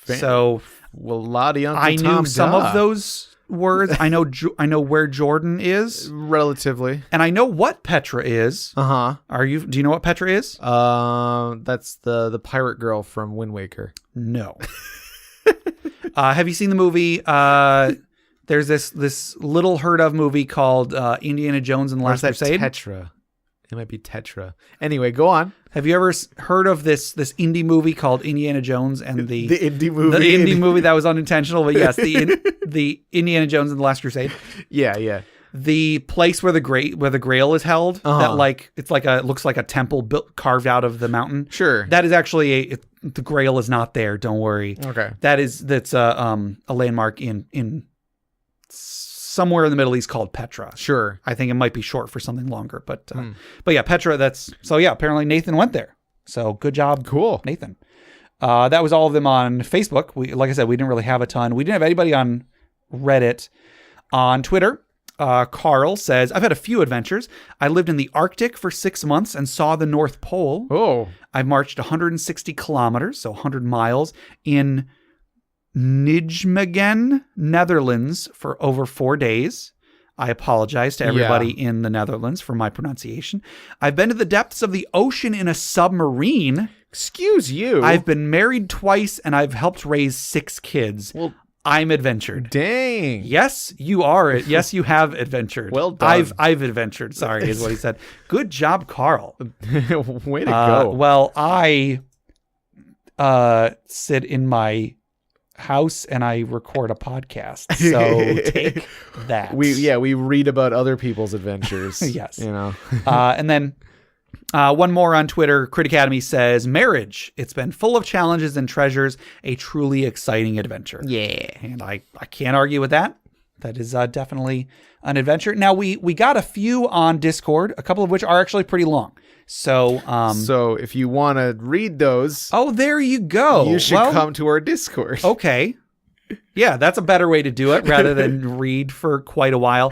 Speaker 1: So, I knew some of those words. I know where Jordan is
Speaker 2: relatively,
Speaker 1: and I know what Petra is.
Speaker 2: Uh-huh.
Speaker 1: Do you know what Petra is?
Speaker 2: That's the pirate girl from Wind Waker.
Speaker 1: No. Have you seen the movie? There's this little heard of movie called Indiana Jones and the Last Crusade.
Speaker 2: Tetra. It might be Tetra. Anyway, go on.
Speaker 1: Have you ever heard of this indie movie called Indiana Jones and the
Speaker 2: indie movie?
Speaker 1: The indie movie that was unintentional, but yes, the Indiana Jones and the Last Crusade.
Speaker 2: Yeah.
Speaker 1: The place where the Grail is held, that it looks like a temple carved out of the mountain.
Speaker 2: Sure.
Speaker 1: That is actually the Grail is not there. Don't worry.
Speaker 2: Okay.
Speaker 1: That's a landmark in somewhere in the Middle East called Petra.
Speaker 2: Sure.
Speaker 1: I think it might be short for something longer, but yeah, Petra. Apparently Nathan went there. So good job,
Speaker 2: cool,
Speaker 1: Nathan. That was all of them on Facebook. Like I said, we didn't really have a ton. We didn't have anybody on Reddit. On Twitter, Carl says, I've had a few adventures. I lived in the Arctic for 6 months and saw the North Pole.
Speaker 2: Oh.
Speaker 1: I marched 160 kilometers, so 100 miles, in Nijmegen, Netherlands for over 4 days. I apologize to everybody in the Netherlands for my pronunciation. I've been to the depths of the ocean in a submarine.
Speaker 2: Excuse you.
Speaker 1: I've been married twice and I've helped raise 6 kids.
Speaker 2: Well,
Speaker 1: I'm adventured.
Speaker 2: Dang.
Speaker 1: Yes, you are. Yes, you have adventured.
Speaker 2: Well done.
Speaker 1: I've adventured. Sorry, is what he said. Good job, Carl.
Speaker 2: Way to go.
Speaker 1: Well, I sit in my house and I record a podcast. So take that.
Speaker 2: We read about other people's adventures.
Speaker 1: Yes.
Speaker 2: You know.
Speaker 1: And then one more on Twitter. Crit Academy says, marriage. It's been full of challenges and treasures. A truly exciting adventure.
Speaker 2: Yeah.
Speaker 1: And I can't argue with that. That is definitely an adventure. Now, we got a few on Discord, a couple of which are actually pretty long. So
Speaker 2: if you want to read those,
Speaker 1: there you go.
Speaker 2: You should come to our Discord.
Speaker 1: Okay. Yeah, that's a better way to do it rather than read for quite a while.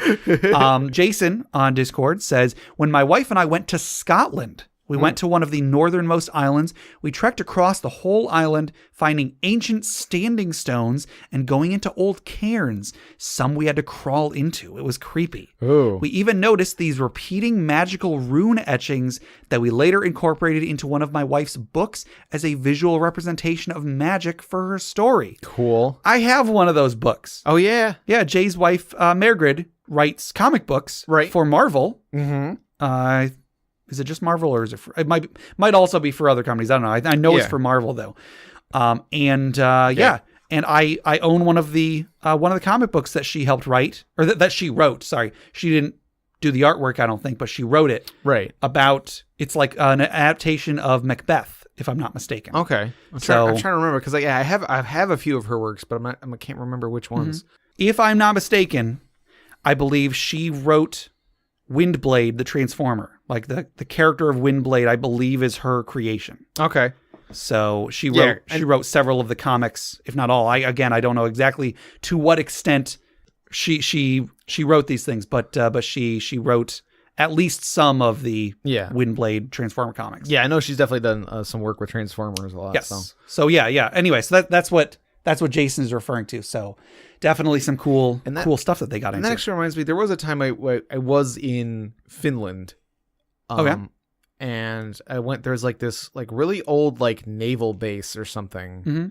Speaker 1: Jason on Discord says, when my wife and I went to Scotland, we went to one of the northernmost islands. We trekked across the whole island, finding ancient standing stones and going into old cairns. Some we had to crawl into. It was creepy.
Speaker 2: Ooh.
Speaker 1: We even noticed these repeating magical rune etchings that we later incorporated into one of my wife's books as a visual representation of magic for her story.
Speaker 2: Cool.
Speaker 1: I have one of those books.
Speaker 2: Oh, yeah?
Speaker 1: Yeah, Jay's wife, Margaret, writes comic books for Marvel.
Speaker 2: Mm-hmm.
Speaker 1: Is it just Marvel, or is it? It might also be for other companies. I don't know. I know it's for Marvel though. And I own one of the comic books that she helped write, or that she wrote. Sorry, she didn't do the artwork, I don't think, but she wrote it.
Speaker 2: Right.
Speaker 1: It's like an adaptation of Macbeth, if I'm not mistaken.
Speaker 2: Okay. I'm trying to remember because I have a few of her works, but I can't remember which ones.
Speaker 1: If I'm not mistaken, I believe she wrote Windblade, the Transformer. Like the character of Windblade, I believe, is her creation.
Speaker 2: Okay.
Speaker 1: So she wrote several of the comics, if not all. I don't know exactly to what extent she wrote these things, but she wrote at least some of the Windblade Transformer comics.
Speaker 2: Yeah, I know she's definitely done some work with Transformers a lot.
Speaker 1: Yes. So yeah. Anyway, so that's what Jason is referring to. So definitely some cool stuff that they got into.
Speaker 2: And that actually reminds me, there was a time I was in Finland. And I went, there's like this like really old like naval base or something.
Speaker 1: Mm-hmm.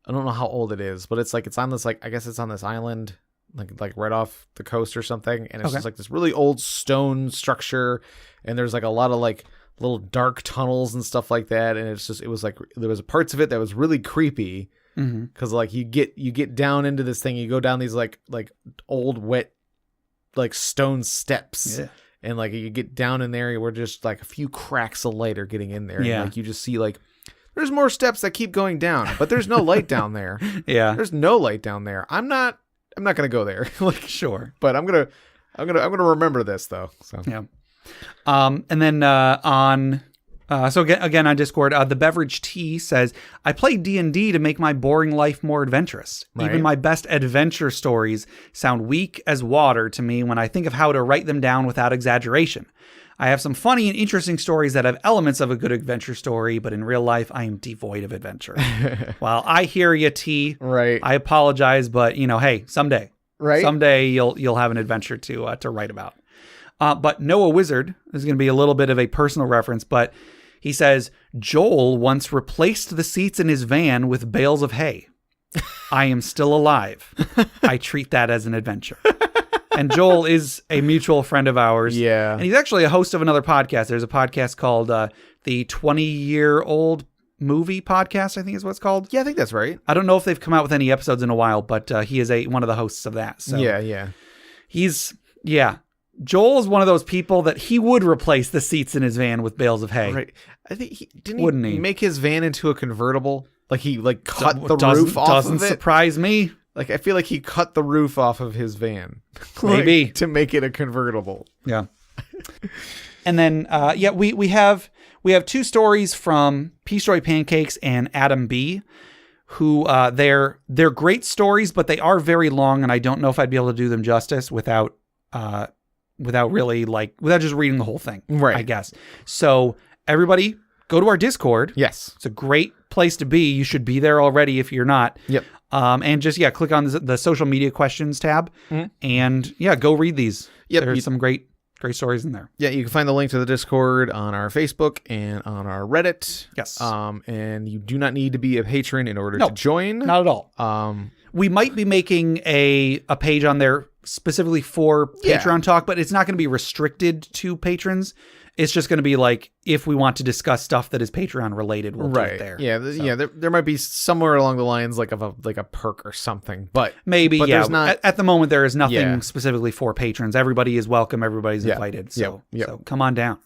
Speaker 2: I don't know how old it is, but it's on this like, I guess it's on this island, like right off the coast or something. And it's just like this really old stone structure. And there's like a lot of like little dark tunnels and stuff like that. And it was like, there was parts of it that was really creepy. Cause like you get down into this thing, you go down these like old wet, like stone steps. Yeah. And like you get down in there, we're just like a few cracks of light are getting in there.
Speaker 1: Yeah.
Speaker 2: And like you just see like there's more steps that keep going down, but there's no light down there.
Speaker 1: Yeah.
Speaker 2: There's no light down there. I'm not going to go there. Like,
Speaker 1: Sure.
Speaker 2: but I'm going to remember this though. So,
Speaker 1: Yeah. And then so again on Discord, the Beverage Tea says, I play D&D to make my boring life more adventurous.
Speaker 2: Right.
Speaker 1: Even my best adventure stories sound weak as water to me when I think of how to write them down without exaggeration. I have some funny and interesting stories that have elements of a good adventure story, but in real life, I am devoid of adventure. Well, I hear you, T.
Speaker 2: Right.
Speaker 1: I apologize, but hey, someday.
Speaker 2: Right.
Speaker 1: Someday you'll have an adventure to write about. But Noah Wizard is going to be a little bit of a personal reference, but he says, Joel once replaced the seats in his van with bales of hay. I am still alive. I treat that as an adventure. And Joel is a mutual friend of ours.
Speaker 2: Yeah.
Speaker 1: And he's actually a host of another podcast. There's a podcast called the 20-Year-Old Movie Podcast, I think is what it's called.
Speaker 2: Yeah, I think that's right.
Speaker 1: I don't know if they've come out with any episodes in a while, but he is one of the hosts of that. So
Speaker 2: Yeah.
Speaker 1: Joel is one of those people that he would replace the seats in his van with bales of hay.
Speaker 2: Right. I think
Speaker 1: Wouldn't
Speaker 2: he
Speaker 1: he?
Speaker 2: make his van into a convertible? Like he cut the roof off of it?
Speaker 1: Doesn't surprise me.
Speaker 2: Like I feel like he cut the roof off of his van.
Speaker 1: Maybe.
Speaker 2: To make it a convertible.
Speaker 1: Yeah. And then we have two stories from Peace Pancakes and Adam B, who they're great stories, but they are very long, and I don't know if I'd be able to do them justice without just reading the whole thing.
Speaker 2: Right.
Speaker 1: I guess. So everybody go to our Discord.
Speaker 2: Yes.
Speaker 1: It's a great place to be. You should be there already if you're not.
Speaker 2: Yep.
Speaker 1: And just, click on the social media questions tab and go read these.
Speaker 2: Yep.
Speaker 1: There's some great stories in there.
Speaker 2: Yeah, you can find the link to the Discord on our Facebook and on our Reddit.
Speaker 1: Yes.
Speaker 2: And you do not need to be a patron in order to join.
Speaker 1: Not at all. We might be making a page on there specifically for Patreon talk, but it's not going to be restricted to patrons. It's just going to be like, if we want to discuss stuff that is Patreon related, we'll do it there.
Speaker 2: Yeah, there might be somewhere along the lines like of a perk or something, but
Speaker 1: maybe.
Speaker 2: There's not.
Speaker 1: At the moment, there is nothing specifically for patrons. Everybody is welcome. Everybody's invited. So come on down.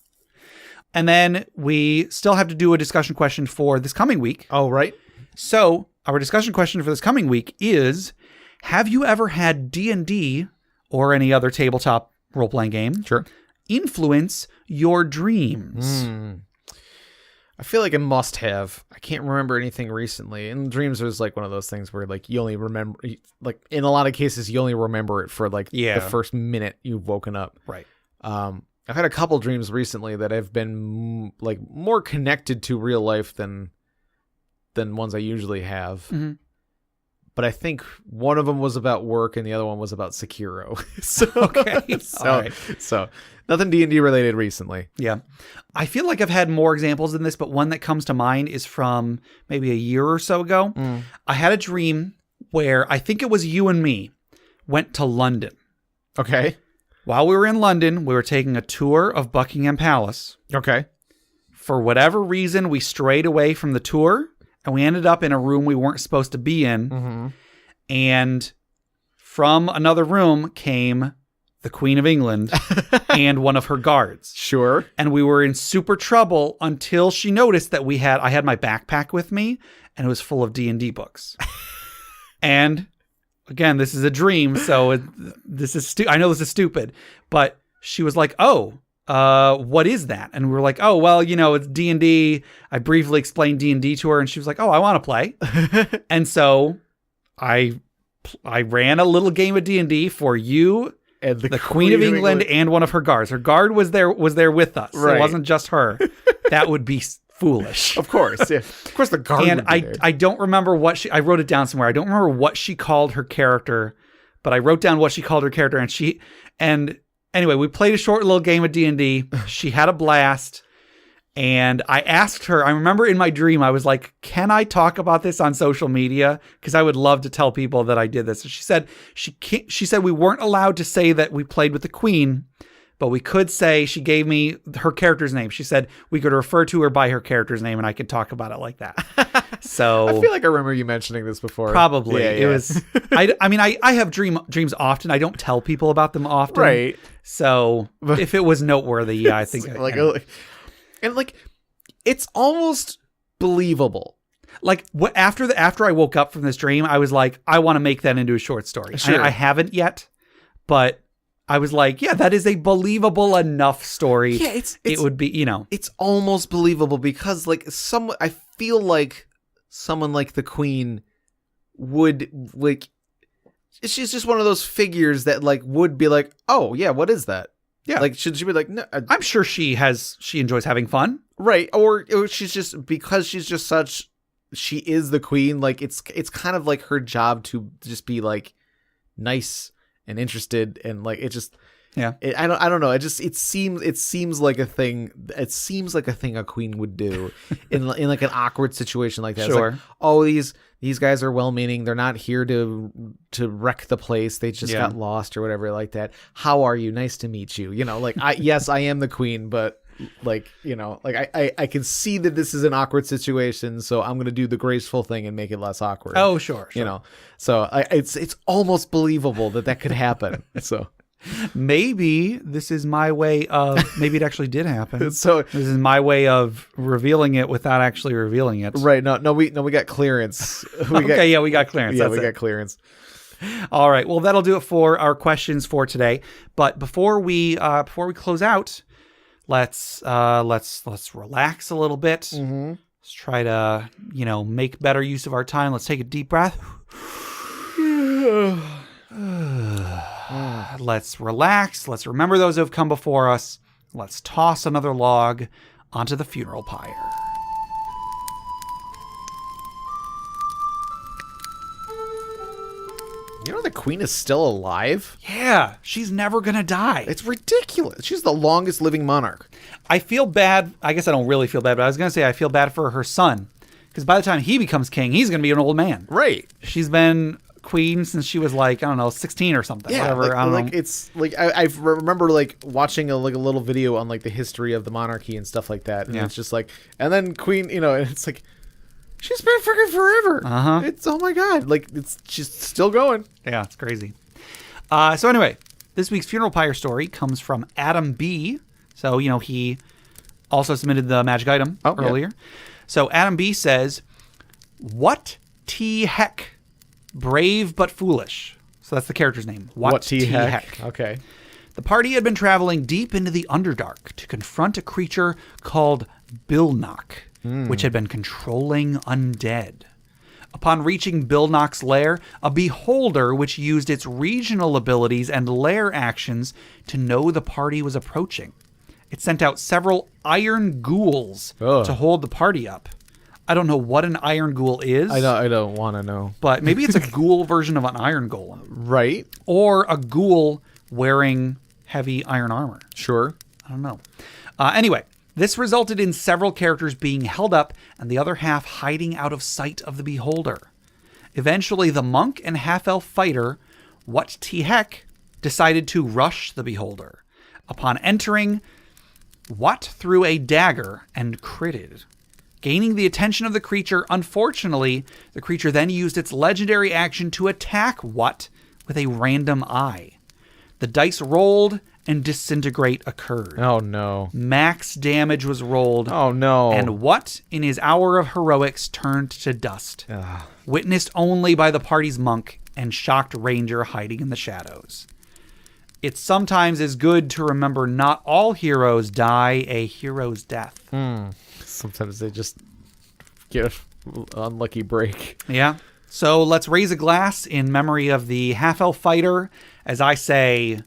Speaker 1: And then we still have to do a discussion question for this coming week.
Speaker 2: Oh, right.
Speaker 1: So our discussion question for this coming week is: have you ever had D&D or any other tabletop role playing game influence your dreams?
Speaker 2: I feel like a must have. I can't remember anything recently. And dreams was like one of those things where like you only remember, like in a lot of cases, you only remember it for like the first minute you've woken up.
Speaker 1: Right.
Speaker 2: I've had a couple dreams recently that have been like more connected to real life than ones I usually have.
Speaker 1: Mm-hmm.
Speaker 2: But I think one of them was about work and the other one was about Sekiro. So nothing D&D related recently.
Speaker 1: Yeah. I feel like I've had more examples than this, but one that comes to mind is from maybe a year or so ago. I had a dream where I think it was you and me went to London.
Speaker 2: Okay.
Speaker 1: While we were in London, we were taking a tour of Buckingham Palace.
Speaker 2: Okay.
Speaker 1: For whatever reason, we strayed away from the tour. And we ended up in a room we weren't supposed to be in. Mm-hmm. And from another room came the Queen of England and one of her guards.
Speaker 2: Sure.
Speaker 1: And we were in super trouble until she noticed that I had my backpack with me and it was full of D&D books. And again, this is a dream. So I know this is stupid, but she was like, "Oh, what is that?" And we were like, "Oh, well, it's D&D. I briefly explained D&D to her and she was like, "Oh, I want to play." And so I ran a little game of D&D for you and the Queen of England and one of her guards. Her guard was there with us. Right. It wasn't just her. That would be foolish.
Speaker 2: Of course. Yeah. Of course the guard
Speaker 1: and
Speaker 2: would be there.
Speaker 1: I don't remember I wrote it down somewhere. I don't remember what she called her character, but I wrote down what she called her character and anyway, we played a short little game of D&D. She had a blast. And I asked her, I remember in my dream, I was like, "Can I talk about this on social media? Because I would love to tell people that I did this." And she said, she said we weren't allowed to say that we played with the Queen, but we could say, she gave me her character's name. She said we could refer to her by her character's name and I could talk about it like that. So
Speaker 2: I feel like I remember you mentioning this before.
Speaker 1: Probably. It was, I have dreams often. I don't tell people about them often.
Speaker 2: Right.
Speaker 1: So if it was noteworthy, I think
Speaker 2: and it's almost believable.
Speaker 1: Like after I woke up from this dream, I was like, I want to make that into a short story.
Speaker 2: Sure.
Speaker 1: I haven't yet, but I was like, yeah, that is a believable enough story.
Speaker 2: Yeah,
Speaker 1: it would be,
Speaker 2: it's almost believable because like I feel like someone like the Queen would like, she's just one of those figures that like would be like, oh yeah, what is that?
Speaker 1: Yeah,
Speaker 2: like should she be like, no,
Speaker 1: I'm sure she enjoys having fun,
Speaker 2: right? Or she's just, because she's just such, she is the Queen. Like it's kind of like her job to just be like nice and interested, and like it just,
Speaker 1: yeah.
Speaker 2: I don't know. It seems like a thing. It seems like a thing a Queen would do in like an awkward situation like that.
Speaker 1: Sure.
Speaker 2: It's like, oh, these guys are well-meaning. They're not here to wreck the place. They just got lost or whatever like that. How are you? Nice to meet you. Like yes, I am the Queen, but like, like I can see that this is an awkward situation, so I'm going to do the graceful thing and make it less awkward.
Speaker 1: Oh, sure.
Speaker 2: So it's almost believable that could happen. So
Speaker 1: maybe this is my way of, maybe it actually did happen.
Speaker 2: So
Speaker 1: this is my way of revealing it without actually revealing it.
Speaker 2: Right. No, we got clearance.
Speaker 1: We got clearance.
Speaker 2: Yeah, we got clearance.
Speaker 1: All right. Well, that'll do it for our questions for today. But before we close out, let's relax a little bit.
Speaker 2: Mm-hmm.
Speaker 1: Let's try to, make better use of our time. Let's take a deep breath. Let's relax. Let's remember those who have come before us. Let's toss another log onto the funeral pyre.
Speaker 2: The Queen is still alive?
Speaker 1: Yeah, she's never going to die.
Speaker 2: It's ridiculous. She's the longest living monarch.
Speaker 1: I feel bad. I guess I don't really feel bad, but I was going to say I feel bad for her son. Because by the time he becomes king, he's going to be an old man.
Speaker 2: Right.
Speaker 1: She's been Queen since she was like, I don't know, 16 or something.
Speaker 2: Yeah,
Speaker 1: whatever. I don't know.
Speaker 2: It's like I remember like watching a little video on like the history of the monarchy and stuff like that, and it's just like, and then Queen, and it's like, she's been freaking forever. It's, oh my god, like she's still going.
Speaker 1: Yeah, it's crazy. So anyway, this week's funeral pyre story comes from Adam B. So he also submitted the magic item earlier. Yeah. So Adam B says, "What T heck? Brave but foolish." So that's the character's name. What T heck?
Speaker 2: Okay.
Speaker 1: The party had been traveling deep into the Underdark to confront a creature called Burnouts, which had been controlling undead. Upon reaching Burnouts' lair, a beholder which used its regional abilities and lair actions to know the party was approaching. It sent out several iron ghouls to hold the party up. I don't know what an iron ghoul is.
Speaker 2: I don't want to know.
Speaker 1: But maybe it's a ghoul version of an iron golem.
Speaker 2: Right.
Speaker 1: Or a ghoul wearing heavy iron armor.
Speaker 2: Sure.
Speaker 1: I don't know. Anyway, this resulted in several characters being held up and the other half hiding out of sight of the beholder. Eventually, the monk and half-elf fighter, What T heck, decided to rush the beholder. Upon entering, What threw a dagger and critted. Gaining the attention of the creature, unfortunately, the creature then used its legendary action to attack What with a random eye. The dice rolled and disintegrate occurred.
Speaker 2: Oh no.
Speaker 1: Max damage was rolled.
Speaker 2: Oh no.
Speaker 1: And What, in his hour of heroics, turned to dust. Witnessed only by the party's monk and shocked ranger hiding in the shadows. It sometimes is good to remember not all heroes die a hero's death.
Speaker 2: Sometimes they just get an unlucky break.
Speaker 1: Yeah. So let's raise a glass in memory of the half-elf fighter as I say,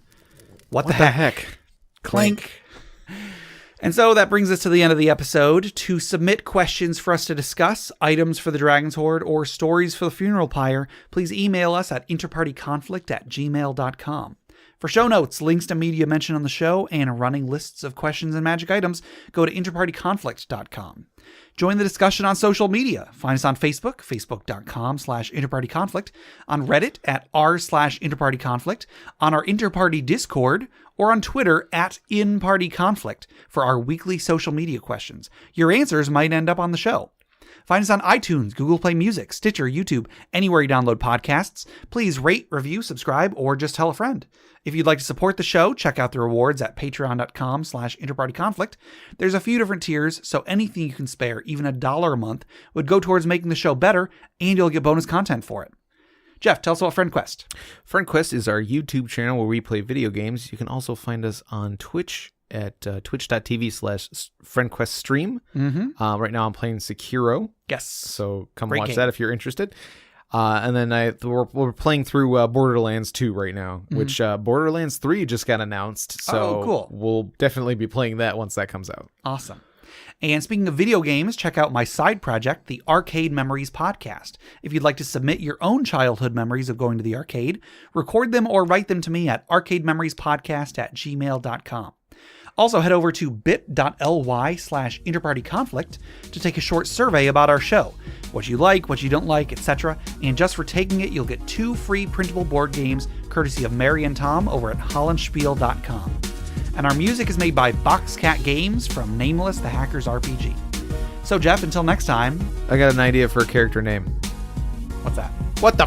Speaker 1: what the heck? Clink. And so that brings us to the end of the episode. To submit questions for us to discuss, items for the Dragon's Hoard, or stories for the funeral pyre, please email us at interpartyconflict@gmail.com. For show notes, links to media mentioned on the show, and running lists of questions and magic items, go to interpartyconflict.com. Join the discussion on social media. Find us on Facebook, facebook.com/interpartyconflict, on Reddit at r/interpartyconflict, on our Interparty Discord, or on Twitter at InPartyConflict for our weekly social media questions. Your answers might end up on the show. Find us on iTunes, Google Play Music, Stitcher, YouTube, anywhere you download podcasts. Please rate, review, subscribe, or just tell a friend. If you'd like to support the show, check out the rewards at patreon.com/InterPartyConflict. There's a few different tiers, so anything you can spare, even $1 a month, would go towards making the show better, and you'll get bonus content for it. Jeff, tell us about FriendQuest.
Speaker 2: FriendQuest is our YouTube channel where we play video games. You can also find us on Twitch at twitch.tv/FriendQuestStream. Right now I'm playing Sekiro.
Speaker 1: Yes.
Speaker 2: So come
Speaker 1: Great
Speaker 2: watch
Speaker 1: game.
Speaker 2: that if you're interested. And then we're playing through Borderlands 2 right now, which Borderlands 3 just got announced. So
Speaker 1: cool.
Speaker 2: We'll definitely be playing that once that comes out.
Speaker 1: Awesome. And speaking of video games, check out my side project, the Arcade Memories Podcast. If you'd like to submit your own childhood memories of going to the arcade, record them or write them to me at arcadememoriespodcast@gmail.com. Also, head over to bit.ly/InterPartyConflict to take a short survey about our show. What you like, what you don't like, etc. And just for taking it, you'll get 2 free printable board games courtesy of Mary and Tom over at hollandspiel.com. And our music is made by Boxcat Games from Nameless the Hacker's RPG. So, Jeff, until next time...
Speaker 2: I got an idea for a character name.
Speaker 1: What's that?
Speaker 2: What the